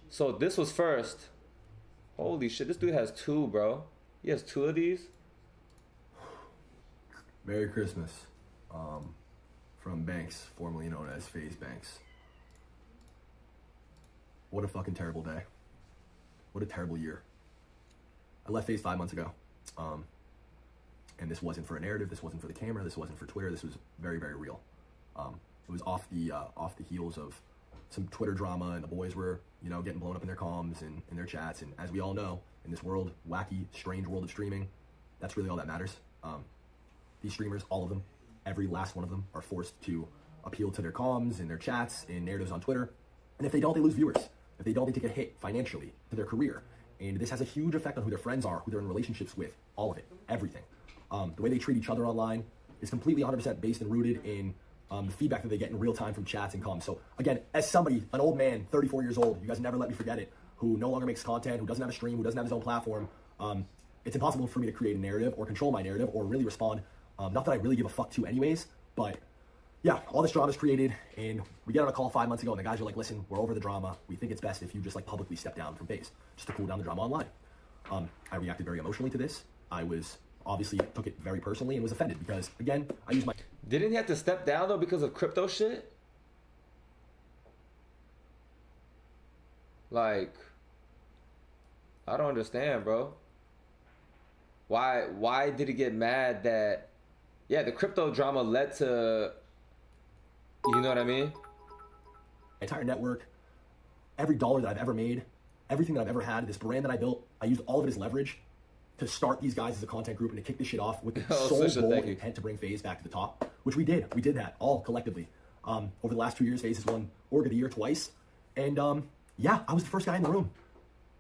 So this was first. Holy shit, this dude has 2, bro. He has 2 of these? Merry Christmas. From Banks, formerly known as FaZe Banks. What a fucking terrible day. What a terrible year. I left FaZe 5 months ago. And this wasn't for a narrative, this wasn't for the camera, this wasn't for Twitter, this was very, very real. It was off the heels of some Twitter drama, and the boys were, you know, getting blown up in their comms and in their chats. And as we all know, in this world, wacky, strange world of streaming, that's really all that matters. These streamers, all of them, every last one of them, are forced to appeal to their comms and their chats and narratives on Twitter. And if they don't, they lose viewers. If they don't, they take a hit financially to their career. And this has a huge effect on who their friends are, who they're in relationships with, all of it, everything. The way they treat each other online is completely 100% based and rooted in the feedback that they get in real time from chats and comms. So again, as somebody, an old man, 34 years old, you guys never let me forget it, who no longer makes content, who doesn't have a stream, who doesn't have his own platform, it's impossible for me to create a narrative or control my narrative or really respond. Not that I really give a fuck to anyways, but yeah, all this drama is created, and we get on a call 5 months ago, and the guys are like, listen, we're over the drama. We think it's best if you just like publicly step down from FaZe, just to cool down the drama online. I reacted very emotionally to this. I was obviously took it very personally and was offended because, again, I use my... Didn't he have to step down, though, because of crypto shit? Like, I don't understand, bro. Why did he get mad that... Yeah, the crypto drama led to... You know what I mean? Entire network, every dollar that I've ever made, everything that I've ever had, this brand that I built, I used all of it as leverage to start these guys as a content group and to kick this shit off with the sole goal and intent to bring FaZe back to the top, which we did. We did that all collectively. Over the last 2 years, FaZe has won Org of the Year twice. And yeah, I was the first guy in the room.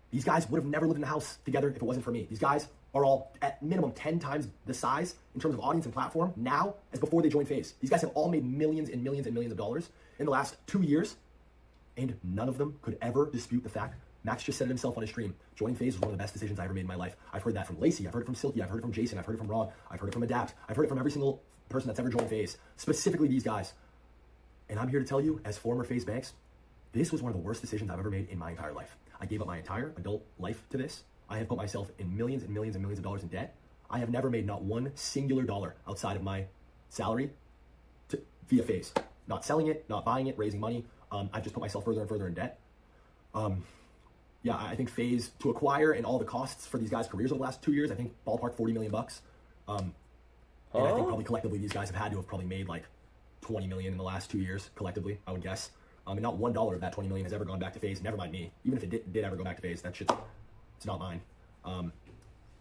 These guys would have never lived in a house together if it wasn't for me. These guys are all at minimum 10 times the size in terms of audience and platform now as before they joined FaZe. These guys have all made millions and millions and millions of dollars in the last 2 years, and none of them could ever dispute the fact. Max just said it himself on his stream. Joining FaZe was one of the best decisions I ever made in my life. I've heard that from Lacey, I've heard it from Silky, I've heard it from Jason, I've heard it from Ron, I've heard it from Adapt, I've heard it from every single person that's ever joined FaZe, specifically these guys. And I'm here to tell you, as former FaZe Banks, this was one of the worst decisions I've ever made in my entire life. I gave up my entire adult life to this. I have put myself in millions and millions and millions of dollars in debt. I have never made not one singular dollar outside of my salary via FaZe. Not selling it, not buying it, raising money. I've just put myself further and further in debt. Yeah, I think FaZe to acquire and all the costs for these guys' careers over the last 2 years, I think ballpark $40 million bucks. And I think probably collectively these guys have had to have probably made like 20 million in the last 2 years collectively, I would guess. And not $1 of that 20 million has ever gone back to FaZe. Never mind me. Even if it did ever go back to FaZe, that shit's, it's not mine.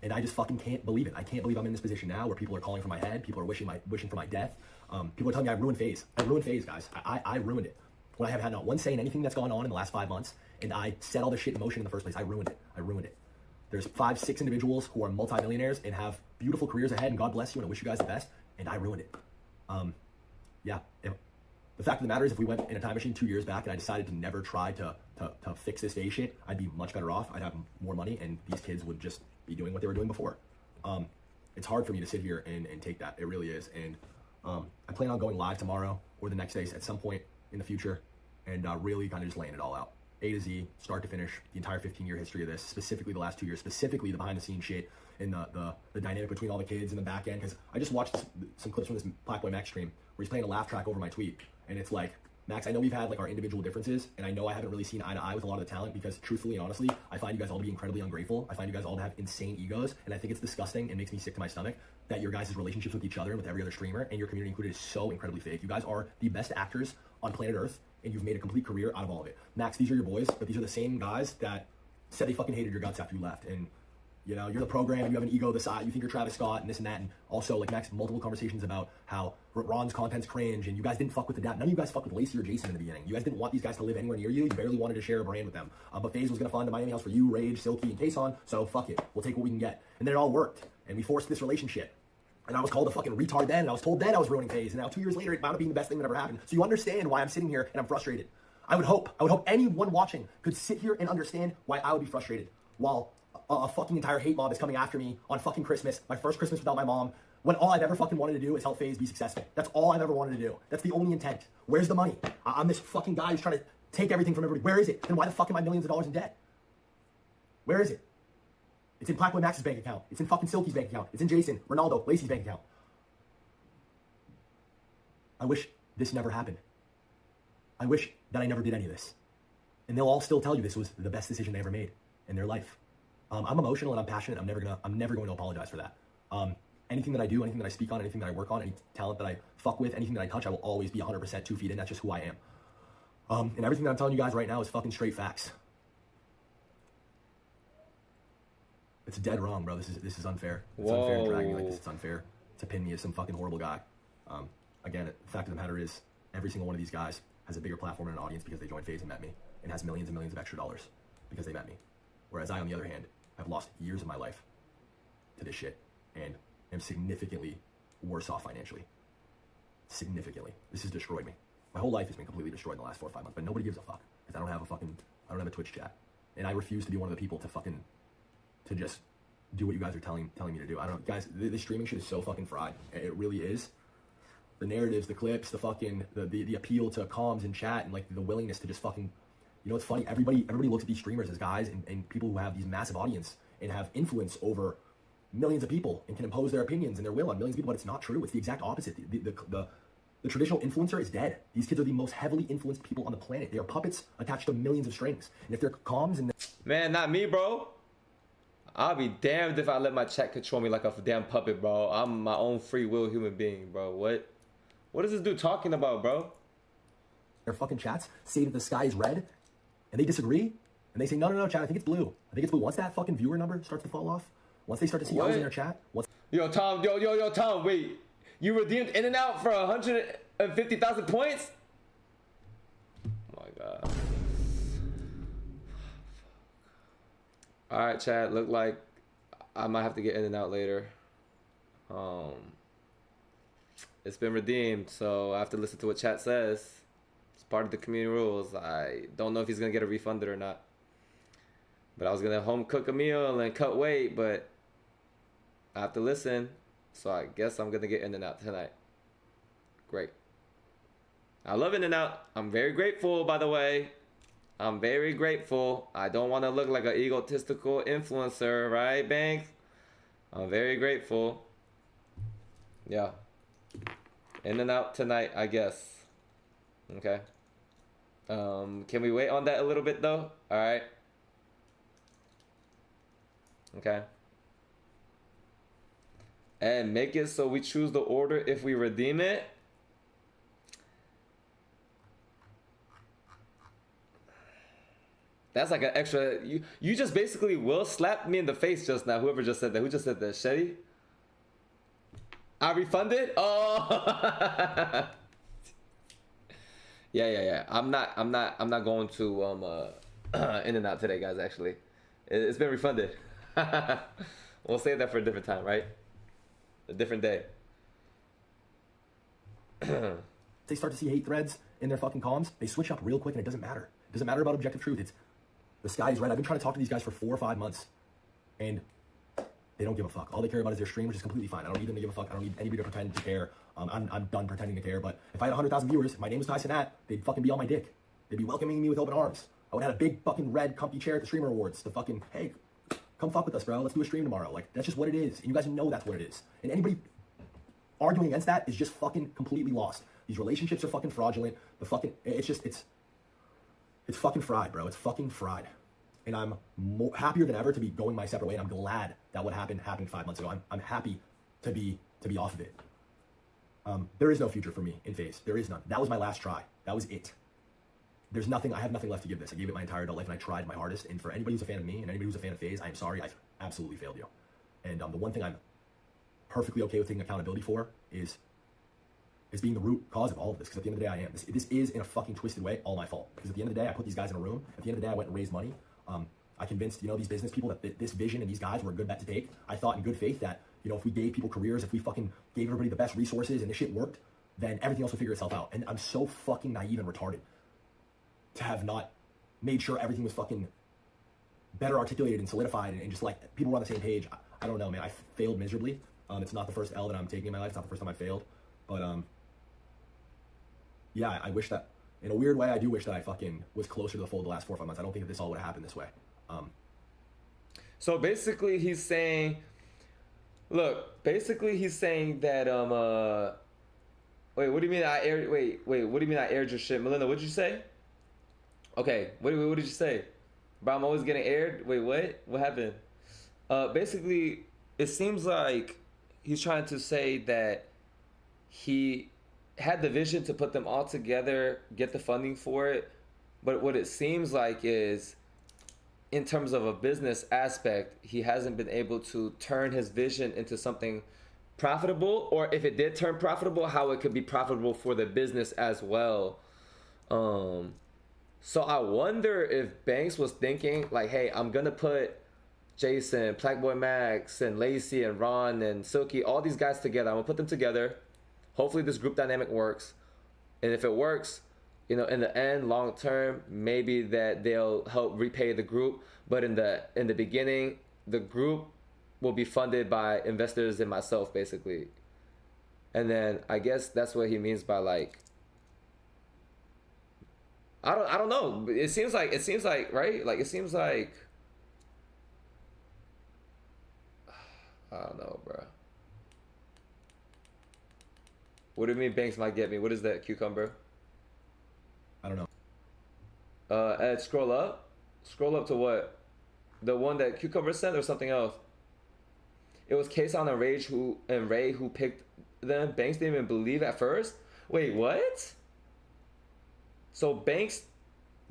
And I just fucking can't believe it. I can't believe I'm in this position now where people are calling for my head. People are wishing for my death. People are telling me I ruined FaZe. I ruined FaZe, guys. I ruined it. When I have had not one say in anything that's gone on in the last 5 months, and I set all this shit in motion in the first place, I ruined it. I ruined it. There's 5, 6 individuals who are multimillionaires and have beautiful careers ahead, and God bless you, and I wish you guys the best, and I ruined it. Yeah. The fact of the matter is, if we went in a time machine 2 years back and I decided to never try to fix this FaZe shit, I'd be much better off. I'd have more money, and these kids would just be doing what they were doing before. It's hard for me to sit here and take that. It really is. And I plan on going live tomorrow or the next day at some point in the future and really kind of just laying it all out. A to Z, start to finish, the entire 15-year history of this, specifically the last 2 years, specifically the behind-the-scenes shit and the dynamic between all the kids in the back end. Because I just watched some clips from this Black Boy Max stream where he's playing a laugh track over my tweet. And it's like, Max, I know we've had like our individual differences, and I know I haven't really seen eye to eye with a lot of the talent because truthfully and honestly, I find you guys all to be incredibly ungrateful. I find you guys all to have insane egos, and I think it's disgusting and makes me sick to my stomach that your guys' relationships with each other and with every other streamer and your community included is so incredibly fake. You guys are the best actors on planet Earth, and you've made a complete career out of all of it. Max, these are your boys, but these are the same guys that said they fucking hated your guts after you left. And you know, you're the program, you have an ego the size, you think you're Travis Scott and this and that. And also, like, Max, multiple conversations about how Ron's content's cringe and you guys didn't fuck with the dad. None of you guys fucked with Lacey or Jason in the beginning. You guys didn't want these guys to live anywhere near you. You barely wanted to share a brand with them. But FaZe was going to fund a Miami house for you, Rage, Silky, and Kason. So fuck it. We'll take what we can get. And then it all worked. And we forced this relationship. And I was called a fucking retard then. And I was told then I was ruining FaZe. And now 2 years later, it wound up being the best thing that ever happened. So you understand why I'm sitting here and I'm frustrated. I would hope anyone watching could sit here and understand why I would be frustrated while a fucking entire hate mob is coming after me on fucking Christmas, my first Christmas without my mom, when all I've ever fucking wanted to do is help FaZe be successful. That's all I've ever wanted to do. That's the only intent. Where's the money? I'm this fucking guy who's trying to take everything from everybody. Where is it? Then why the fuck am I millions of dollars in debt? Where is it? It's in Blackwood Max's bank account. It's in fucking Silky's bank account. It's in Jason, Ronaldo, Lacey's bank account. I wish this never happened. I wish that I never did any of this. And they'll all still tell you this was the best decision they ever made in their life. I'm emotional and I'm passionate. I'm never going to apologize for that. Anything that I do, anything that I speak on, anything that I work on, any talent that I fuck with, anything that I touch, I will always be 100% 2 feet in. That's just who I am. And everything that I'm telling you guys right now is fucking straight facts. It's dead wrong, bro. This is unfair. It's unfair to drag me like this. It's unfair to pin me as some fucking horrible guy. Again, the fact of the matter is, every single one of these guys has a bigger platform and an audience because they joined FaZe and met me, and has millions and millions of extra dollars because they met me. Whereas I, on the other hand, have lost years of my life to this shit and am significantly worse off financially. Significantly. This has destroyed me. My whole life has been completely destroyed in the last 4 or 5 months, but nobody gives a fuck because I don't have a Twitch chat, and I refuse to be one of the people to just do what you guys are telling me to do. Guys, the streaming shit is so fucking fried. It really is. The narratives, the clips, the fucking, the appeal to comms and chat, and like the willingness to just fucking, you know, it's funny. Everybody looks at these streamers as guys and people who have these massive audience and have influence over millions of people and can impose their opinions and their will on millions of people, but it's not true. It's the exact opposite. The traditional influencer is dead. These kids are the most heavily influenced people on the planet. They are puppets attached to millions of strings. And if they're comms and... Man, not me, bro. I'll be damned if I let my chat control me like a damn puppet, bro. I'm my own free will human being, bro. What is this dude talking about, bro? Their fucking chats say that the sky is red, and they disagree, and they say, no, chat, I think it's blue. I think it's blue. Once that fucking viewer number starts to fall off, once they start to see L's in their chat, Yo, Tom, Tom, wait. You redeemed In and Out for 150,000 points? Oh my god. Alright, chat, look like I might have to get In and Out later. It's been redeemed, so I have to listen to what chat says. It's part of the community rules. I don't know if he's gonna get it refunded or not. But I was gonna home cook a meal and cut weight, but I have to listen. So I guess I'm gonna get In and Out tonight. Great. I love In and Out. I'm very grateful, by the way. I'm very grateful. I don't want to look like an egotistical influencer, right, Banks? I'm very grateful. Yeah. In and Out tonight, I guess. Okay. Can we wait on that a little bit, though? All right. Okay. And make it so we choose the order if we redeem it. That's like an extra. You just basically will slap me in the face just now. Whoever just said that. Who just said that? Shetty? I refunded? Oh. Yeah. I'm not going to In and Out today, guys. Actually, it's been refunded. We'll save that for a different time, right? A different day. They start to see hate threads in their fucking comms. They switch up real quick, and it doesn't matter. It doesn't matter about objective truth. It's the sky is red. I've been trying to talk to these guys for 4 or 5 months, and they don't give a fuck. All they care about is their stream, which is completely fine. I don't need them to give a fuck. I don't need anybody to pretend to care. I'm done pretending to care. But if I had 100,000 viewers, if my name was Tyson At, they'd fucking be on my dick. They'd be welcoming me with open arms. I would have a big fucking red comfy chair at the Streamer Awards to fucking, hey, come fuck with us, bro. Let's do a stream tomorrow. Like, that's just what it is. And you guys know that's what it is. And anybody arguing against that is just fucking completely lost. These relationships are fucking fraudulent. It's fucking fried, bro. It's fucking fried. And I'm happier than ever to be going my separate way. And I'm glad that what happened 5 months ago. I'm happy to be off of it. There is no future for me in FaZe. There is none. That was my last try. That was it. There's nothing. I have nothing left to give this. I gave it my entire adult life, and I tried my hardest. And for anybody who's a fan of me and anybody who's a fan of FaZe, I'm sorry. I've absolutely failed you. And the one thing I'm perfectly okay with taking accountability for is being the root cause of all of this. Because at the end of the day, I am. This is, in a fucking twisted way, all my fault. Because at the end of the day, I put these guys in a room. At the end of the day, I went and raised money. I convinced, these business people that this vision and these guys were a good bet to take. I thought in good faith that, if we gave people careers, if we fucking gave everybody the best resources and this shit worked, then everything else would figure itself out. And I'm so fucking naive and retarded to have not made sure everything was fucking better articulated and solidified and just like people were on the same page. I don't know, man. I failed miserably. It's not the first L that I'm taking in my life. It's not the first time I failed. But yeah, I wish that in a weird way, I do wish that I fucking was closer to the fold the last 4 or 5 months. I don't think that this all would have happened this way. So basically he's saying, look, basically he's saying that, wait, what do you mean I aired, wait, what do you mean I aired your shit? Melinda, what did you say? Okay, what did you say? Bro, I'm always getting aired? Wait, what? What happened? Basically, it seems like he's trying to say that he had the vision to put them all together, get the funding for it, but what it seems like is, in terms of a business aspect, he hasn't been able to turn his vision into something profitable, or if it did turn profitable, how it could be profitable for the business as well. So I wonder if Banks was thinking like, hey, I'm gonna put Jason, Blackboy Max, and Lacey, and Ron, and Silky, all these guys together. I'm gonna put them together. Hopefully this group dynamic works. And if it works, you know, in the end, long term, maybe that they'll help repay the group. But in the beginning, the group will be funded by investors and myself, basically. And then I guess that's what he means by like, I don't know. It seems like right? Like it seems like, I don't know, bro. What do you mean Banks might get me? What is that, Cucumber? I don't know. Ed, scroll up. Scroll up to what? The one that Cucumber sent or something else? It was Kason and Ray who picked them. Banks didn't even believe at first? Wait, what? So Banks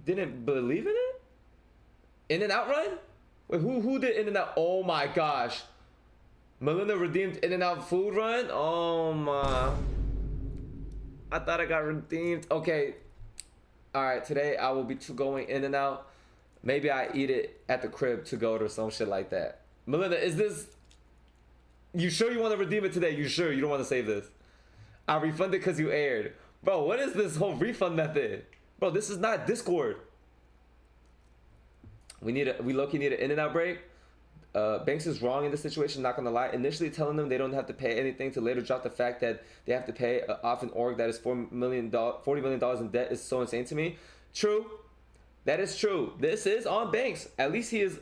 didn't believe in it? In and out run? Wait, who did in and out? Oh my gosh. Melinda redeemed in and out food run? Oh my. I thought I got redeemed. Okay. Alright, today I will be going in and out. Maybe I eat it at the crib to go or some shit like that. Melinda, is this... You sure you want to redeem it today? You sure you don't want to save this? I refunded because you aired. Bro, what is this whole refund method? Bro, this is not Discord. We low-key need an in-and-out break. Banks is wrong in this situation, not gonna lie. Initially telling them they don't have to pay anything to later drop the fact that they have to pay off an org that is $40 million in debt is so insane to me. True. That is true. This is on Banks. At least he is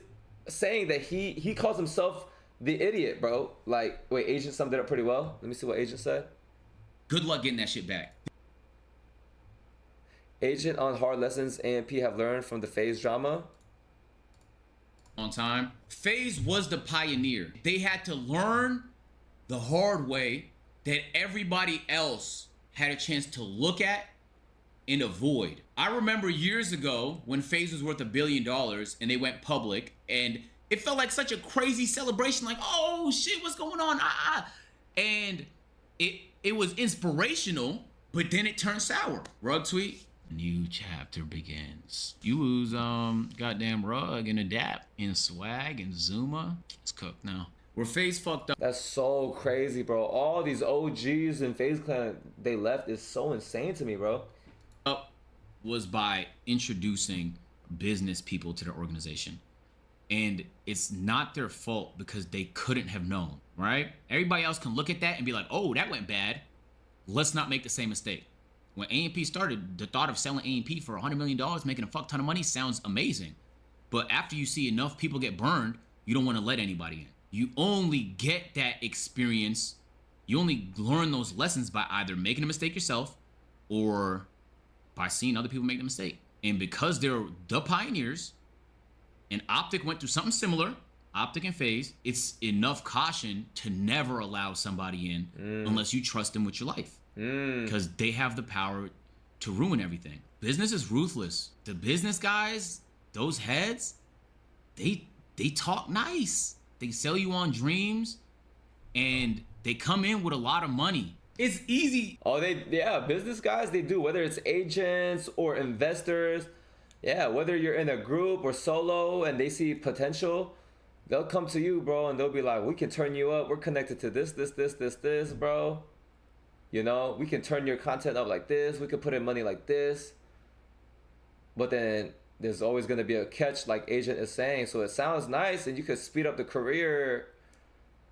saying that he calls himself the idiot, bro. Like, wait, Agent summed it up pretty well. Let me see what Agent said. Good luck getting that shit back. Agent on hard lessons AMP have learned from the FaZe drama. On time. FaZe was the pioneer. They had to learn the hard way that everybody else had a chance to look at and avoid. I remember years ago when FaZe was worth $1 billion and they went public, and it felt like such a crazy celebration, like, oh shit, what's going on? And it was inspirational, but then it turned sour. Rug tweet. New chapter begins. You lose goddamn Rug and Adapt and Swag and Zuma. It's cooked now. We're FaZe fucked up. That's so crazy, bro. All these OGs and FaZe Clan they left is so insane to me, bro. Up was by introducing business people to their organization. And it's not their fault because they couldn't have known, right? Everybody else can look at that and be like, oh, that went bad. Let's not make the same mistake. When AMP started, the thought of selling AMP for $100 million, making a fuck ton of money sounds amazing. But after you see enough people get burned, you don't want to let anybody in. You only get that experience. You only learn those lessons by either making a mistake yourself or by seeing other people make the mistake. And because they're the pioneers, and Optic went through something similar, Optic and FaZe, it's enough caution to never allow somebody in unless you trust them with your life. Because they have the power to ruin everything. Business is ruthless. The business guys, those heads, they talk nice. They sell you on dreams, and they come in with a lot of money. It's easy. Oh, business guys, they do, whether it's agents or investors. Yeah, whether you're in a group or solo and they see potential, they'll come to you, bro, and they'll be like, we can turn you up. We're connected to this, bro. You know, we can turn your content up like this. We could put in money like this. But then there's always going to be a catch, like Agent is saying. So it sounds nice and you could speed up the career,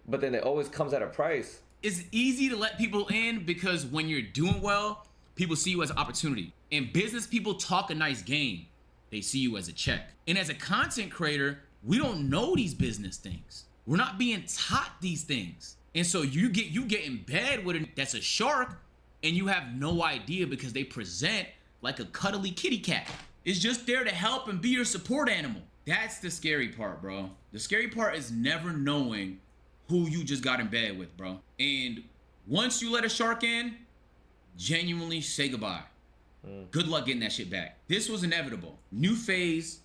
but then it always comes at a price. It's easy to let people in because when you're doing well, people see you as an opportunity. And business people talk a nice game. They see you as a check. And as a content creator, we don't know these business things. We're not being taught these things. And so you get in bed with it that's a shark, and you have no idea because they present like a cuddly kitty cat. It's just there to help and be your support animal. That's the scary part, bro. The scary part is never knowing who you just got in bed with, bro. And once you let a shark in, genuinely say goodbye. Good luck getting that shit back. This was inevitable. New FaZe,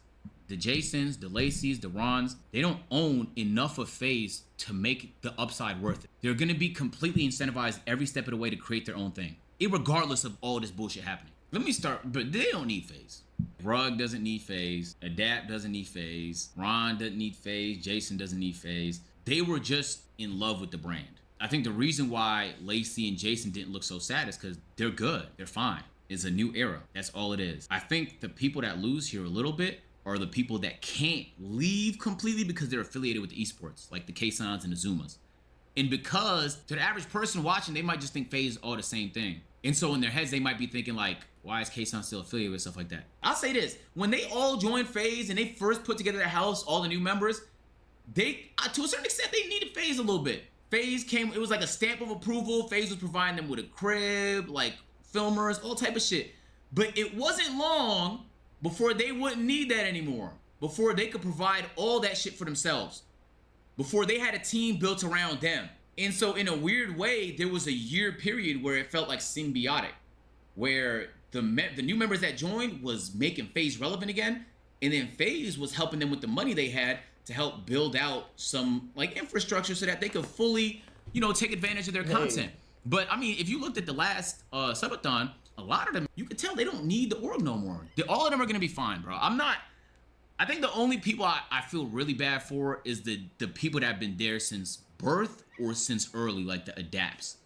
the Jasons, the Lacey's, the Rons, they don't own enough of FaZe to make the upside worth it. They're gonna be completely incentivized every step of the way to create their own thing, irregardless of all this bullshit happening. Let me start, but they don't need FaZe. Rug doesn't need FaZe. Adapt doesn't need FaZe. Ron doesn't need FaZe. Jason doesn't need FaZe. They were just in love with the brand. I think the reason why Lacey and Jason didn't look so sad is because they're good. They're fine. It's a new era. That's all it is. I think the people that lose here a little bit are the people that can't leave completely because they're affiliated with esports, like the K-Sons and the Zumas. And because to the average person watching, they might just think FaZe all the same thing. And so in their heads, they might be thinking like, why is K-Son still affiliated with stuff like that? I'll say this, when they all joined FaZe and they first put together their house, all the new members, they, to a certain extent, they needed FaZe a little bit. FaZe came, it was like a stamp of approval. FaZe was providing them with a crib, like filmers, all type of shit. But it wasn't long before they wouldn't need that anymore. Before they could provide all that shit for themselves. Before they had a team built around them. And so in a weird way, there was a year period where it felt like symbiotic. Where the new members that joined was making FaZe relevant again. And then FaZe was helping them with the money they had to help build out some like infrastructure so that they could fully, you know, take advantage of their content. But I mean, if you looked at the last subathon, a lot of them, you could tell they don't need the org no more. All of them are gonna be fine, bro. I think the only people I feel really bad for is the people that have been there since birth or since early, like the adapts.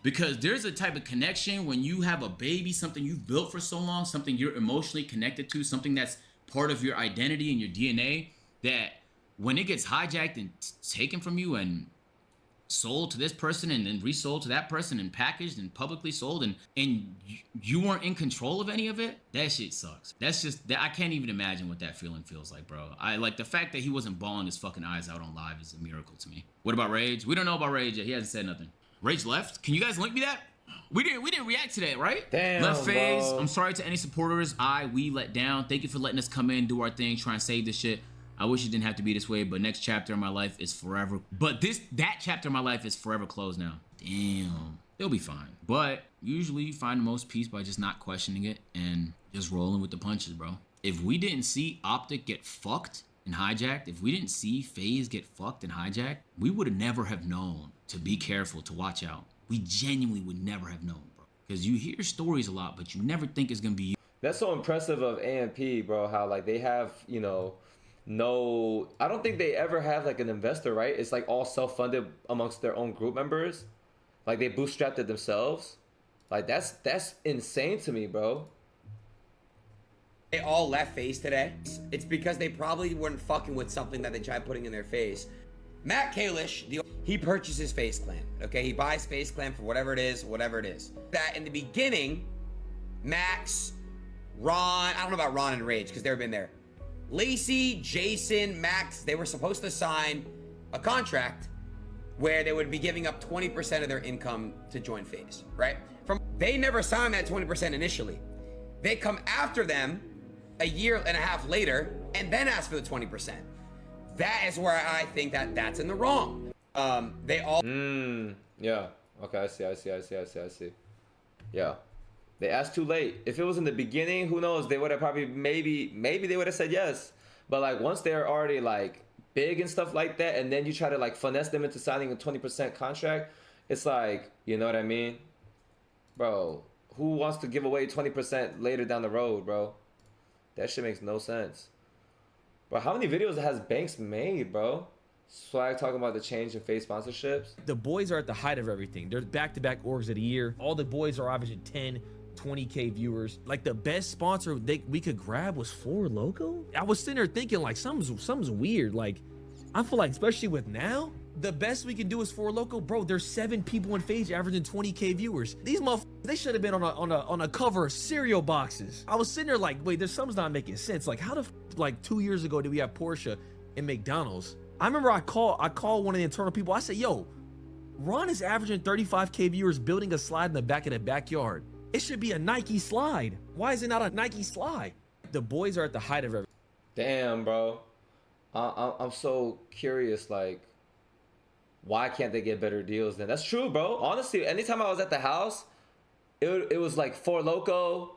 Because there's a type of connection when you have a baby, something you've built for so long, something you're emotionally connected to, something that's part of your identity and your DNA, that when it gets hijacked and taken from you and sold to this person and then resold to that person and packaged and publicly sold and you weren't in control of any of it, that shit sucks. That's just, I can't even imagine what that feeling feels like, bro. I like the fact that he wasn't bawling his fucking eyes out on live is a miracle to me. What about Rage? We don't know about Rage yet. He hasn't said nothing. Rage left? Can you guys link me that? We didn't react to that, right? Damn, Left FaZe. bro. I'm sorry to any supporters we let down. Thank you for letting us come in, do our thing, try and save this shit. I wish it didn't have to be this way, but next chapter of my life is forever. But that chapter of my life is forever closed now. Damn. They'll be fine. But usually you find the most peace by just not questioning it and just rolling with the punches, bro. If we didn't see Optic get fucked and hijacked, if we didn't see FaZe get fucked and hijacked, we would never have known to be careful, to watch out. We genuinely would never have known, bro. Because you hear stories a lot, but you never think it's gonna be you. That's so impressive of AMP, bro, how like they have, you know, no, I don't think they ever have like an investor, right? It's like all self-funded amongst their own group members. Like they bootstrapped it themselves. Like that's insane to me, bro. They all left FaZe today. It's because they probably weren't fucking with something that they tried putting in their face. Matt Kalish, he purchases FaZe Clan, okay? He buys FaZe Clan for whatever it is. That in the beginning, Max, Ron, I don't know about Ron and Rage because they've been there. Lacey, Jason, Max, they were supposed to sign a contract where they would be giving up 20% of their income to join FaZe, right? They never signed that 20% initially. They come after them a year and a half later and then ask for the 20%. That is where I think that's in the wrong. They all... Yeah. Okay, I see. Yeah. They asked too late. If it was in the beginning, who knows? They would have probably, maybe they would have said yes. But like once they're already like big and stuff like that, and then you try to like finesse them into signing a 20% contract, it's like, you know what I mean? Bro, who wants to give away 20% later down the road, bro? That shit makes no sense. Bro, how many videos has Banks made, bro? Swag talking about the change in FaZe sponsorships. The boys are at the height of everything. They're back-to-back orgs of the year. All the boys are averaging 10, 20K viewers. Like the best sponsor we could grab was 4Loco. I was sitting there thinking like something's weird. Like I feel like especially with now, The best we can do is for local, bro. There's 7 people in FaZe averaging 20K viewers. These motherfuckers, they should have been on a cover of cereal boxes. I was sitting there like, wait, there's something's not making sense. Like, how the like 2 years ago did we have Porsche and McDonald's? I remember I called one of the internal people. I said, yo, Ron is averaging 35K viewers building a slide in the back of the backyard. It should be a Nike slide. Why is it not a Nike slide? The boys are at the height of everything. Damn, bro. I'm so curious, like, why can't they get better deals then? That's true, bro. Honestly, anytime I was at the house, it was like Four Loko,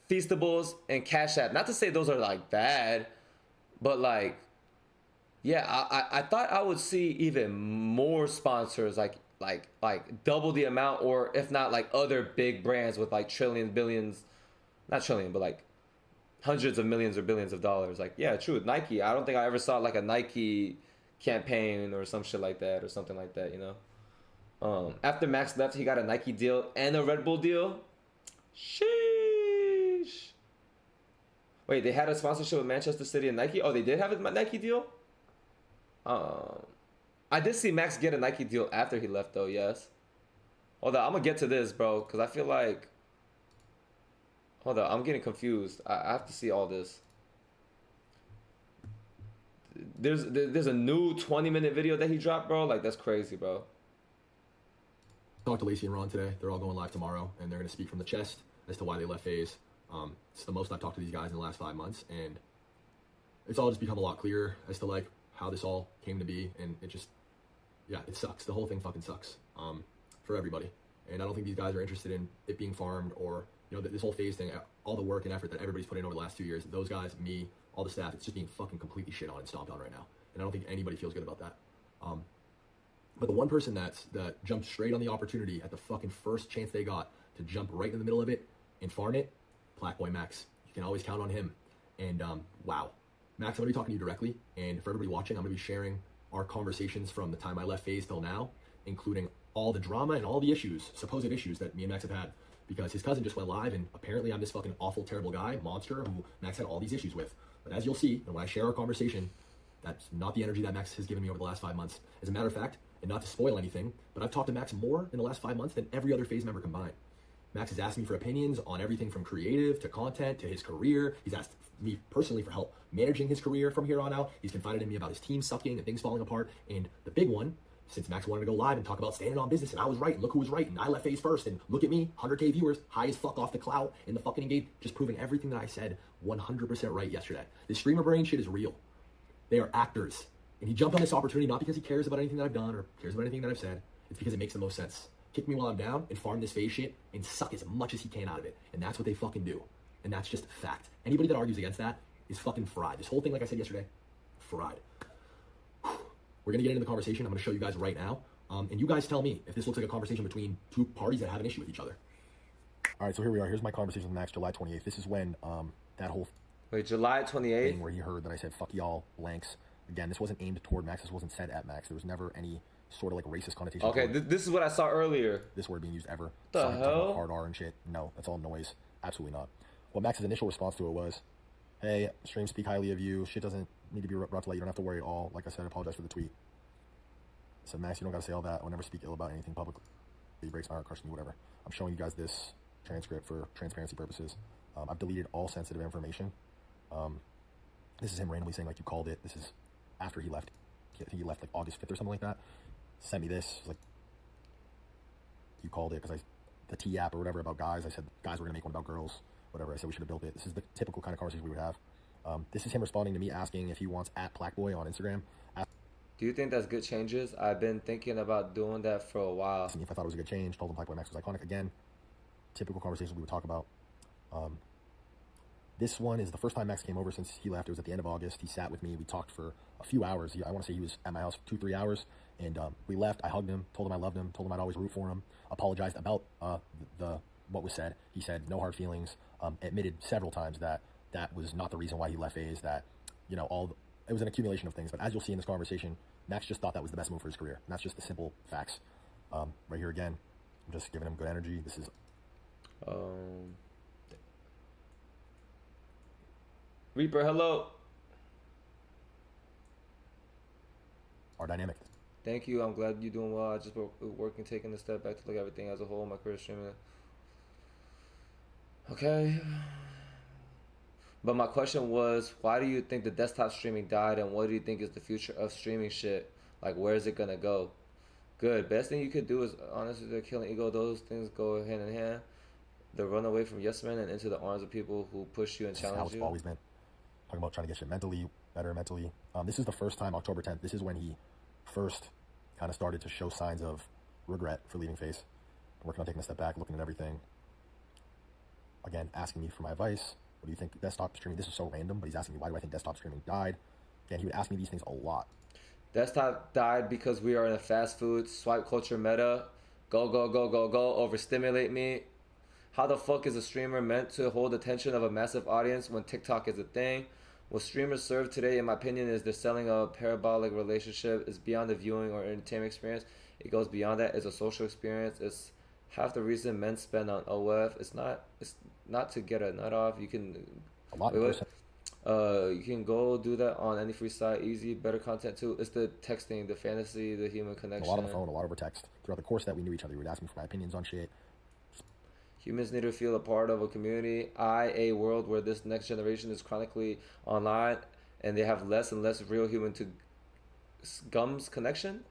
Feastables, and Cash App. Not to say those are like bad, but like, yeah, I thought I would see even more sponsors, like double the amount, or if not, like other big brands with like trillions, billions, not trillion, but like hundreds of millions or billions of dollars. Like, yeah, true. Nike. I don't think I ever saw like a Nike campaign or some shit like that or something like that, you know. After Max left, he got a Nike deal and a Red Bull deal. Sheesh. Wait, they had a sponsorship with Manchester City and Nike? Oh, they did have a Nike deal? I did see Max get a Nike deal after he left, though, yes. Hold on, I'm gonna get to this, bro, because I feel like... Hold on, I'm getting confused. I have to see all this. There's a new 20-minute video that he dropped, bro. Like, that's crazy, bro. Talked to Lacey and Ron today. They're all going live tomorrow, and they're going to speak from the chest as to why they left FaZe. It's the most I've talked to these guys in the last 5 months, and it's all just become a lot clearer as to, like, how this all came to be, and it just, yeah, it sucks. The whole thing fucking sucks for everybody, and I don't think these guys are interested in it being farmed or, you know, this whole FaZe thing, all the work and effort that everybody's put in over the last 2 years, those guys, me, all the staff, it's just being fucking completely shit on and stomped on right now, and I don't think anybody feels good about that. But the one person that jumped straight on the opportunity at the fucking first chance they got to jump right in the middle of it and farm it, Black Boy Max. You can always count on him. And wow, Max, I'm gonna be talking to you directly, and for everybody watching, I'm gonna be sharing our conversations from the time I left FaZe till now, including all the drama and all the issues, supposed issues that me and Max have had, because his cousin just went live, and apparently I'm this fucking awful, terrible guy, monster, who Max had all these issues with. But as you'll see, and when I share our conversation, that's not the energy that Max has given me over the last 5 months. As a matter of fact, and not to spoil anything, but I've talked to Max more in the last 5 months than every other FaZe member combined. Max has asked me for opinions on everything from creative to content to his career. He's asked me personally for help managing his career from here on out. He's confided in me about his team sucking and things falling apart. And the big one, since Max wanted to go live and talk about standing on business, and I was right, and look who was right, and I left FaZe first, and look at me, 100K viewers, high as fuck off the clout in the fucking engage, just proving everything that I said 100% right yesterday. This streamer brain shit is real. They are actors. And he jumped on this opportunity not because he cares about anything that I've done or cares about anything that I've said. It's because it makes the most sense. Kick me while I'm down and farm this FaZe shit and suck as much as he can out of it. And that's what they fucking do. And that's just fact. Anybody that argues against that is fucking fried. This whole thing, like I said yesterday, fried. We're gonna get into the conversation. I'm gonna show you guys right now. And you guys tell me if this looks like a conversation between two parties that have an issue with each other. All right, so here we are. Here's my conversation with Max, July 28th. This is when that whole Wait, July 28th? thing where he heard that I said, fuck y'all, blanks. Again, this wasn't aimed toward Max. This wasn't said at Max. There was never any sort of like racist connotation. Okay, this is what I saw earlier. This word being used ever. The Talking hell? about hard R and shit. No, that's all noise. Absolutely not. Well, Max's initial response to it was, hey, stream speak highly of you. Shit doesn't need to be brought to light. You don't have to worry at all. Like I said, I apologize for the tweet. I said, Max, you don't got to say all that. I would never speak ill about anything publicly. It breaks my heart, crushes me, whatever. I'm showing you guys this transcript for transparency purposes. I've deleted all sensitive information. This is him randomly saying, like, you called it. This is after he left. I think he left like August 5th or something like that. Sent me this, like, you called it, because the T app or whatever about guys, I said guys were gonna make one about girls, whatever. I said we should have built it. This is the typical kind of conversation we would have. This is him responding to me asking if he wants at Blackboy on Instagram. Do you think that's good changes? I've been thinking about doing that for a while. Asking if I thought it was a good change. Told him Blackboy Max was iconic. Again, typical conversations we would talk about. This one is the first time Max came over since he left. It was at the end of August. He sat with me. We talked for a few hours. I want to say he was at my house for 2-3 hours. And we left. I hugged him, told him I loved him, told him I'd always root for him, apologized about what was said. He said no hard feelings, admitted several times that that was not the reason why he left FaZe, that, you know, it was an accumulation of things. But as you'll see in this conversation, Max just thought that was the best move for his career. And that's just the simple facts. Right here again, I'm just giving him good energy. This is... Reaper, hello. our dynamic. Thank you. I'm glad you're doing well. I just working, taking a step back to look at everything as a whole. My career streaming. Okay. But my question was, why do you think the desktop streaming died, and what do you think is the future of streaming shit? Like, where is it gonna go? Good. Best thing you could do is, honestly, they're killing ego. Those things go hand in hand. The run away from yes men and into the arms of people who push you and challenge you. This is how it's always been. Talking about trying to get shit mentally better, mentally. This is the first time, October 10th. This is when he first kind of started to show signs of regret for leaving FaZe. Working on taking a step back, looking at everything. Again, asking me for my advice. What do you think desktop streaming? This is so random, but he's asking me, why do I think desktop streaming died? Again, he would ask me these things a lot. Desktop died because we are in a fast food swipe culture meta. Go, go, go, go, go. Overstimulate me. How the fuck is a streamer meant to hold attention of a massive audience when TikTok is a thing? What streamers serve today, in my opinion, is they're selling a parabolic relationship. It's beyond the viewing or entertainment experience. It goes beyond that. It's a social experience. It's half the reason men spend on OF. It's not to get a nut off. You can a lot. You can go do that on any free site. Easy, better content too. It's the texting, the fantasy, the human connection. A lot on the phone, a lot over text. Throughout the course that we knew each other, he would ask me for my opinions on shit. Humans need to feel a part of a community. A world where this next generation is chronically online and they have less and less real human to form connection,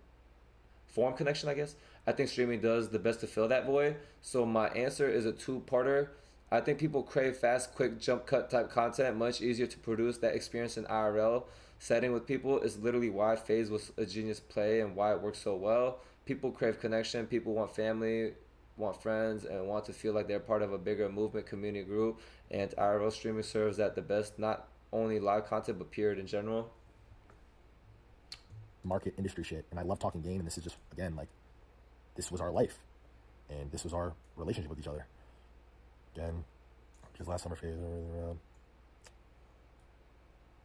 I guess. I think streaming does the best to fill that void. So my answer is a two-parter. I think people crave fast, quick, jump cut type content, much easier to produce that experience in IRL setting with people. Is literally why FaZe was a genius play and why it works so well. People crave connection. People want family, want friends, and want to feel like they're part of a bigger movement, community group. And IRL streaming serves that the best, not only live content, but period in general. Market industry shit. And I love talking game, and this is just, again, like, this was our life. And this was our relationship with each other. Again, because last summer FaZe, we're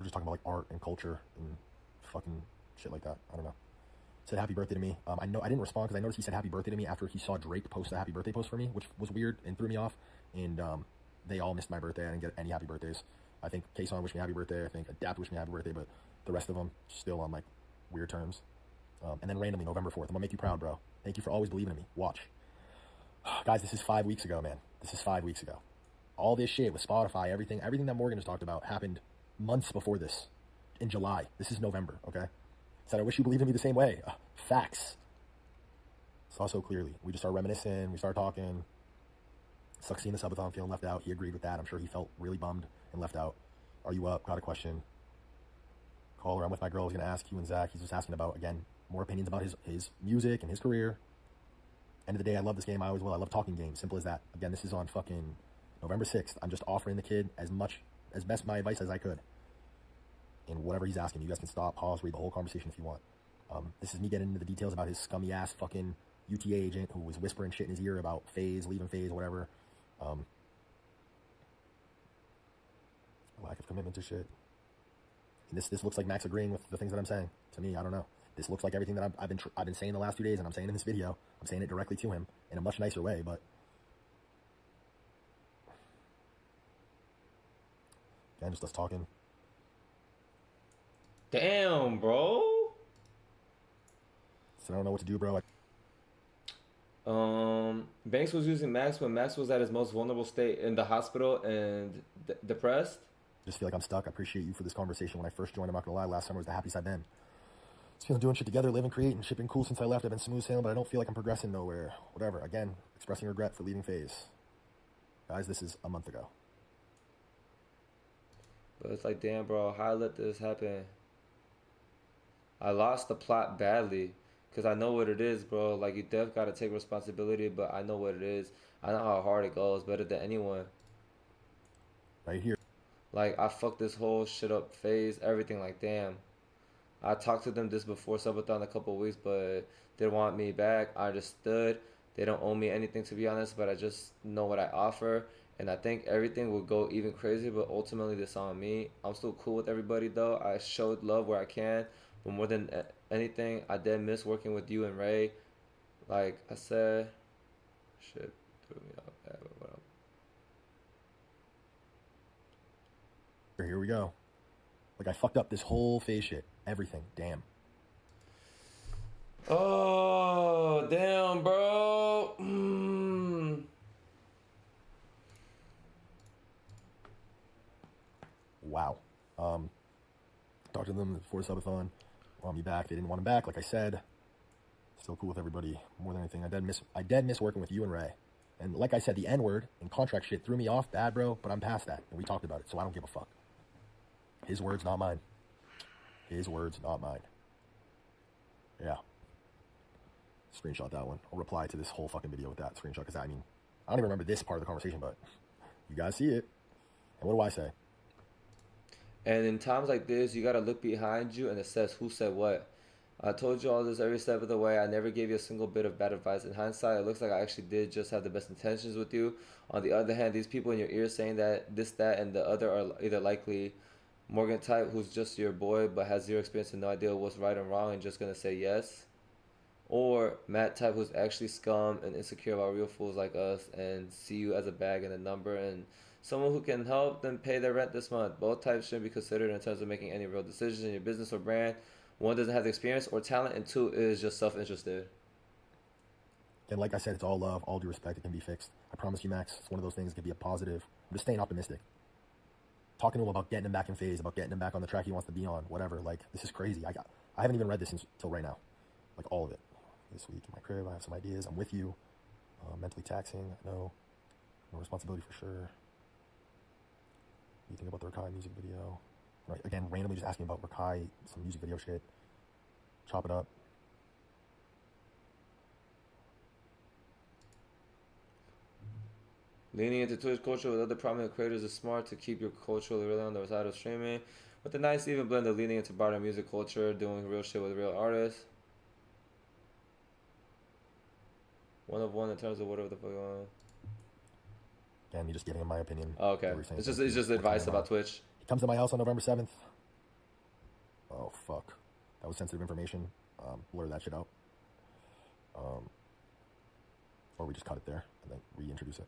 just talking about like art and culture and fucking shit like that. I don't know. Said happy birthday to me. I didn't respond because I noticed he said happy birthday to me after he saw Drake post a happy birthday post for me, which was weird and threw me off. And they all missed my birthday. I didn't get any happy birthdays. I think Kason wished me happy birthday. I think Adapt wished me happy birthday, but the rest of them still on like weird terms. And then randomly November 4th. I'm gonna make you proud, bro. Thank you for always believing in me. Watch. Guys, this is 5 weeks ago, man. This is 5 weeks ago. All this shit with Spotify, everything that Morgan has talked about happened months before this. In July. This is November, okay? Said, I wish you believed in me the same way. Facts. Saw so clearly. We just started reminiscing. We started talking. Sucks seeing the subathon feeling left out. He agreed with that. I'm sure he felt really bummed and left out. Are you up? Got a question. Caller, I'm with my girl. He's going to ask you and Zach. He's just asking about, again, more opinions about his music and his career. End of the day, I love this game. I always will. I love talking games. Simple as that. Again, this is on fucking November 6th. I'm just offering the kid as best my advice as I could. And whatever he's asking, you guys can stop, pause, read the whole conversation if you want. This is me getting into the details about his scummy ass fucking UTA agent who was whispering shit in his ear about FaZe, leaving FaZe, whatever. Lack of commitment to shit. And this looks like Max agreeing with the things that I'm saying. To me, I don't know. This looks like everything that I've been saying the last 2 days, and I'm saying in this video. I'm saying it directly to him in a much nicer way, but again, just us talking. Damn, bro. So I don't know what to do, bro. Banks was using Max when Max was at his most vulnerable state in the hospital and depressed. Just feel like I'm stuck. I appreciate you for this conversation. When I first joined, I'm not gonna lie, last summer was the happiest I've been. Just feeling doing shit together, living, creating, shipping cool since I left. I've been smooth sailing, but I don't feel like I'm progressing nowhere. Whatever. Again, expressing regret for leaving FaZe. Guys, this is a month ago. But it's like, damn, bro, how I let this happen? I lost the plot badly. Because I know what it is, bro. Like, you def got to take responsibility, but I know what it is. I know how hard it goes, better than anyone. Right here. Like, I fucked this whole shit up phase, everything. Like, damn. I talked to them this before Subathon a couple of weeks, but they want me back. I understood. They don't owe me anything, to be honest, but I just know what I offer. And I think everything will go even crazier, but ultimately this on me. I'm still cool with everybody, though. I showed love where I can. But more than anything, I did miss working with you and Ray. Like I said, shit threw me off bad, but whatever. Here we go. Like, I fucked up this whole FaZe shit. Everything. Damn. Oh, damn, bro. Wow. Talked to them before the subathon. Want me back? They didn't want him back. Like I said, still cool with everybody. More than anything, I dead miss working with you and Ray. And like I said, the N-word and contract shit threw me off bad, bro. But I'm past that, and we talked about it, so I don't give a fuck. His words, not mine. His words, not mine. Yeah. Screenshot that one. I'll reply to this whole fucking video with that screenshot, because I mean, I don't even remember this part of the conversation, but you guys see it. And what do I say? And in times like this, you gotta look behind you and assess who said what. I told you all this every step of the way. I never gave you a single bit of bad advice. In hindsight, it looks like I actually did just have the best intentions with you. On the other hand, these people in your ear saying that this, that, and the other are either likely Morgan type, who's just your boy but has zero experience and no idea what's right and wrong and just gonna say yes, or Matt type, who's actually scum and insecure about real fools like us and see you as a bag and a number and someone who can help them pay their rent this month. Both types shouldn't be considered in terms of making any real decisions in your business or brand. One doesn't have the experience or talent, and two is just self-interested. And like I said, it's all love, all due respect. It can be fixed. I promise you, Max. It's one of those things that can be a positive. I'm just staying optimistic. Talking to him about getting him back in FaZe, about getting him back on the track he wants to be on, whatever. Like, this is crazy. I haven't even read this until right now. Like, all of it. This week in my crib, I have some ideas. I'm with you. Mentally taxing, I know. No responsibility for sure. What do you think about the Rakai music video? Right, again, randomly just asking about Rakai, some music video shit. Chop it up. Leaning into Twitch culture with other prominent creators is smart to keep your culture really on the side of streaming. With a nice even blend of leaning into broader music culture, doing real shit with real artists. One of one in terms of whatever the fuck you want. Again, you're just giving him my opinion. Oh, okay. It's just advice about Twitch. He comes to my house on November 7th. Oh, fuck. That was sensitive information. Blur that shit out. Or we just cut it there and then reintroduce it.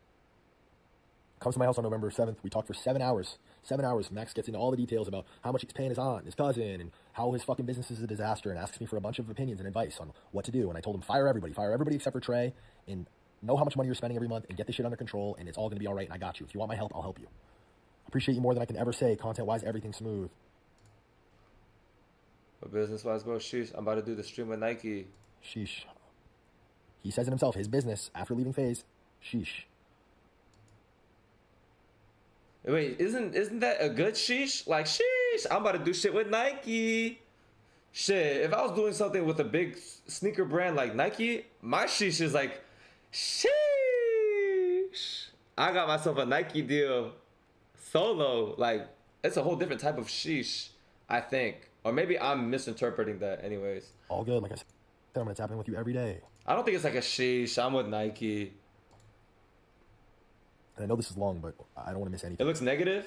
Comes to my house on November 7th. We talked for 7 hours. 7 hours. Max gets into all the details about how much he's paying his aunt, his cousin, and how his fucking business is a disaster, and asks me for a bunch of opinions and advice on what to do. And I told him, fire everybody except for Trey, and know how much money you're spending every month, and get this shit under control, and it's all going to be all right, and I got you. If you want my help, I'll help you. Appreciate you more than I can ever say. Content-wise, everything's smooth. But business-wise, bro, sheesh, I'm about to do the stream with Nike. Sheesh. He says it himself, his business, after leaving FaZe, sheesh. Wait, isn't that a good sheesh? Like, sheesh, I'm about to do shit with Nike. Shit, if I was doing something with a big sneaker brand like Nike, my sheesh is like, sheesh. I got myself a Nike deal solo. Like, it's a whole different type of sheesh, I think. Or maybe I'm misinterpreting that anyways. All good. Like I said, I'm going to tap in with you every day. I don't think it's like a sheesh. I'm with Nike. And I know this is long, but I don't want to miss anything. It looks negative.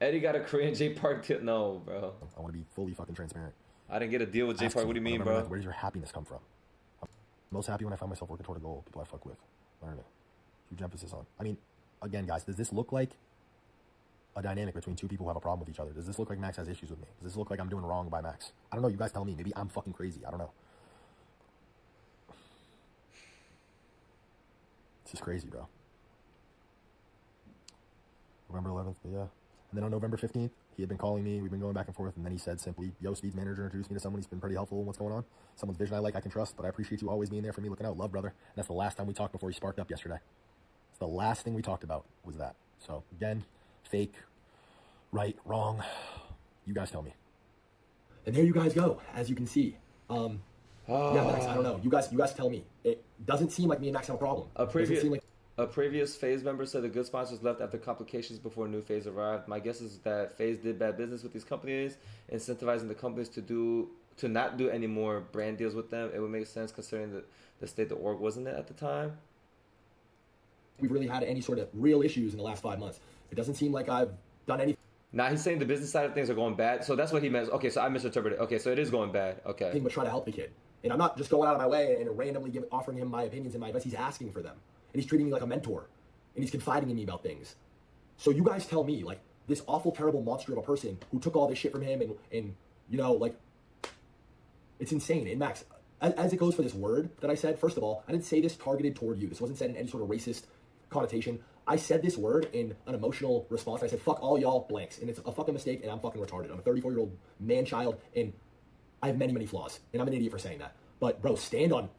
Eddie got a Korean J Park deal. No, bro. I want to be fully fucking transparent. I didn't get a deal with J Park. What do you mean, bro? Where does your happiness come from? I'm most happy when I find myself working toward a goal. People I fuck with. I don't know. Huge emphasis on. I mean, again, guys, does this look like a dynamic between two people who have a problem with each other? Does this look like Max has issues with me? Does this look like I'm doing wrong by Max? I don't know. You guys tell me. Maybe I'm fucking crazy. I don't know. This is crazy, bro. November 11th, but yeah. And then on November 15th, he had been calling me. We've been going back and forth. And then he said simply, yo, Speed's manager introduced me to someone. He's been pretty helpful in what's going on. Someone's vision I like, I can trust. But I appreciate you always being there for me, looking out. Love, brother. And that's the last time we talked before he sparked up yesterday. It's the last thing we talked about was that. So, again, fake, right, wrong. You guys tell me. And there you guys go, as you can see. Yeah, Max, I don't know. You guys tell me. It doesn't seem like me and Max have a problem. A previous FaZe member said the good sponsors left after complications before new FaZe arrived. My guess is that FaZe did bad business with these companies, incentivizing the companies to not do any more brand deals with them. It would make sense considering the state the org wasn't it at the time. We've really had any sort of real issues in the last 5 months. It doesn't seem like I've done anything. Now he's saying the business side of things are going bad. So that's what he meant. Okay, so I misinterpreted. Okay, so it is going bad. Okay. But try to help the kid. And I'm not just going out of my way and randomly offering him my opinions and my advice. He's asking for them. And he's treating me like a mentor. And he's confiding in me about things. So you guys tell me, like, this awful, terrible monster of a person who took all this shit from him and you know, like, it's insane. And Max, as it goes for this word that I said, first of all, I didn't say this targeted toward you. This wasn't said in any sort of racist connotation. I said this word in an emotional response. I said, fuck all y'all blanks. And it's a fucking mistake, and I'm fucking retarded. I'm a 34-year-old man-child, and I have many, many flaws. And I'm an idiot for saying that. But, bro, stand on.